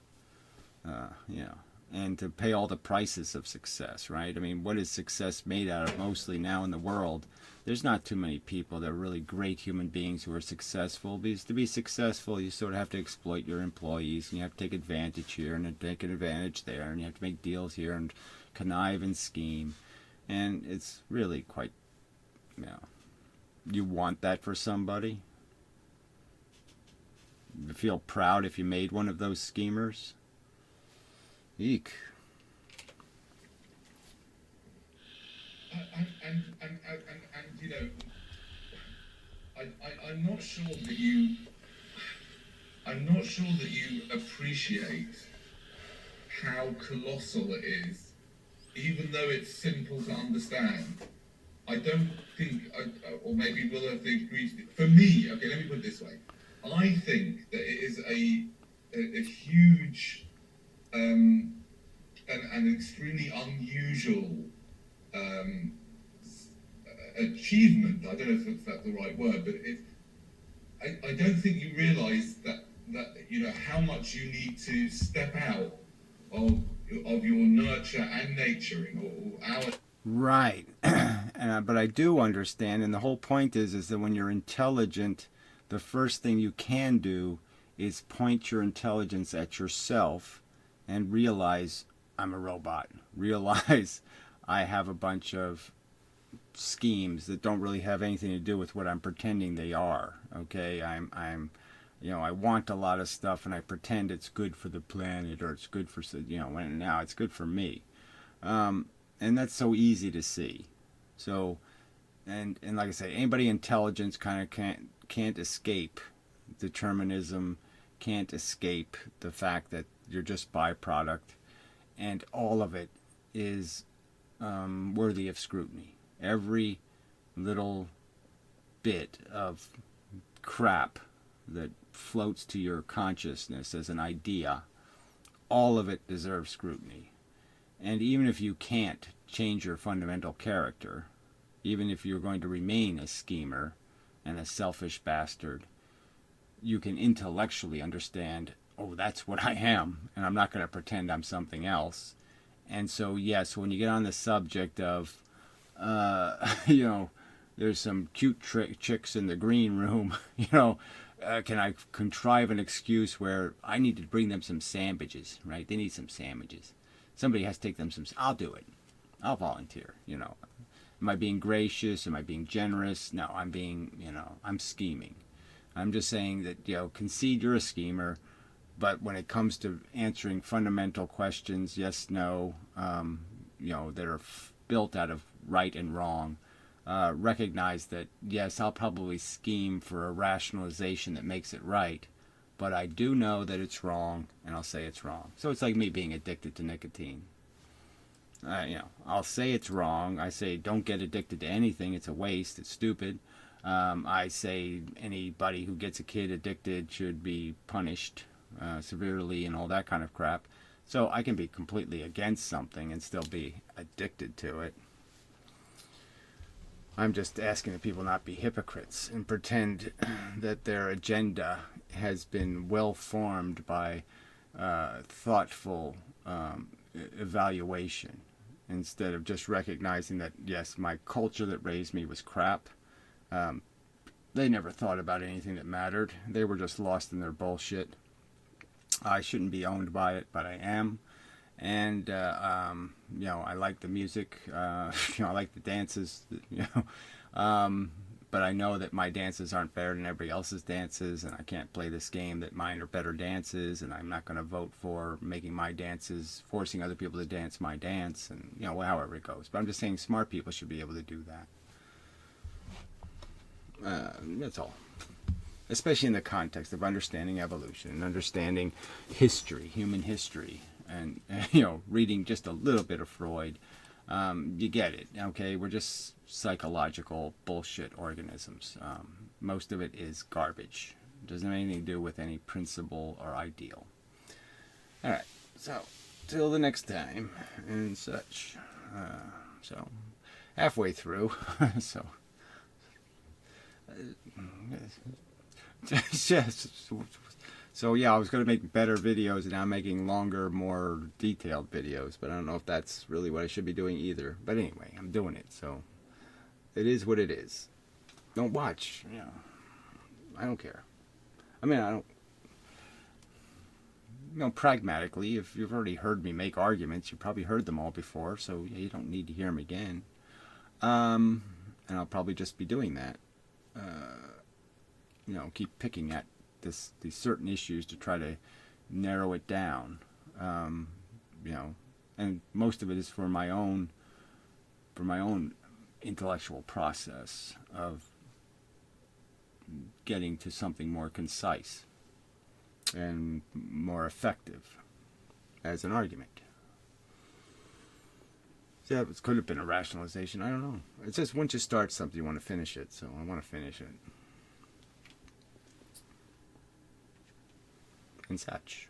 and to pay all the prices of success, right? I mean, what is success made out of mostly now in the world? There's not too many people that are really great human beings who are successful, because to be successful, you sort of have to exploit your employees, and you have to take advantage here and take an advantage there, and you have to make deals here and connive and scheme. And it's really quite, you want that for somebody? You feel proud if you made one of those schemers? Eek. And I'm not sure that you appreciate how colossal it is, even though it's simple to understand. I don't think, or maybe Will have agreed. For me, okay, let me put it this way. I think that it is a huge and extremely unusual achievement. I don't know if that's the right word, but I don't think you realise that how much you need to step out of your nurture and nurturing or our. Right, but I do understand, and the whole point is that when you're intelligent, the first thing you can do is point your intelligence at yourself and realize I'm a robot. Realize I have a bunch of schemes that don't really have anything to do with what I'm pretending they are. Okay, I want a lot of stuff and I pretend it's good for the planet or it's good for, when now it's good for me. And that's so easy to see. So, and like I say, anybody intelligent kind of can't escape determinism can't escape the fact that you're just byproduct, and all of it is worthy of scrutiny. Every little bit of crap that floats to your consciousness as an idea, all of it deserves scrutiny. And even if you can't change your fundamental character, even if you're going to remain a schemer and a selfish bastard, you can intellectually understand, oh, that's what I am, and I'm not going to pretend I'm something else. And so, yes, when you get on the subject of, there's some cute chicks in the green room, can I contrive an excuse where I need to bring them some sandwiches, right? They need some sandwiches. Somebody has to take them some. I'll do it. I'll volunteer. Am I being gracious? Am I being generous? No, I'm scheming. I'm just saying that, concede you're a schemer, but when it comes to answering fundamental questions, yes, no, that are built out of right and wrong, recognize that, yes, I'll probably scheme for a rationalization that makes it right, but I do know that it's wrong, and I'll say it's wrong. So it's like me being addicted to nicotine. I'll say it's wrong. I say don't get addicted to anything. It's a waste. It's stupid. I say anybody who gets a kid addicted should be punished severely and all that kind of crap. So I can be completely against something and still be addicted to it. I'm just asking that people not be hypocrites and pretend that their agenda has been well formed by thoughtful evaluation, instead of just recognizing that, yes, my culture that raised me was crap. They never thought about anything that mattered. They were just lost in their bullshit. I shouldn't be owned by it, but I am. And, I like the music. I like the dances, but I know that my dances aren't better than everybody else's dances, and I can't play this game that mine are better dances, and I'm not going to vote for making my dances, forcing other people to dance my dance, and, however it goes. But I'm just saying smart people should be able to do that. That's all. Especially in the context of understanding evolution and understanding history, human history, and reading just a little bit of Freud. You get it, okay? We're just psychological bullshit organisms. Most of it is garbage. It doesn't have anything to do with any principle or ideal. All right, so till the next time and such. So halfway through, so. So yeah, I was going to make better videos, and now I'm making longer, more detailed videos, but I don't know if that's really what I should be doing either. But anyway, I'm doing it, so it is what it is. Don't watch, I don't care. I don't, pragmatically, if you've already heard me make arguments, you've probably heard them all before, so yeah, you don't need to hear them again. And I'll probably just be doing that. Keep picking at these certain issues to try to narrow it down, and most of it is for my own intellectual process of getting to something more concise and more effective as an argument. Yeah, it could have been a rationalization. I don't know. It's just once you start something, you want to finish it. So I want to finish it. And such.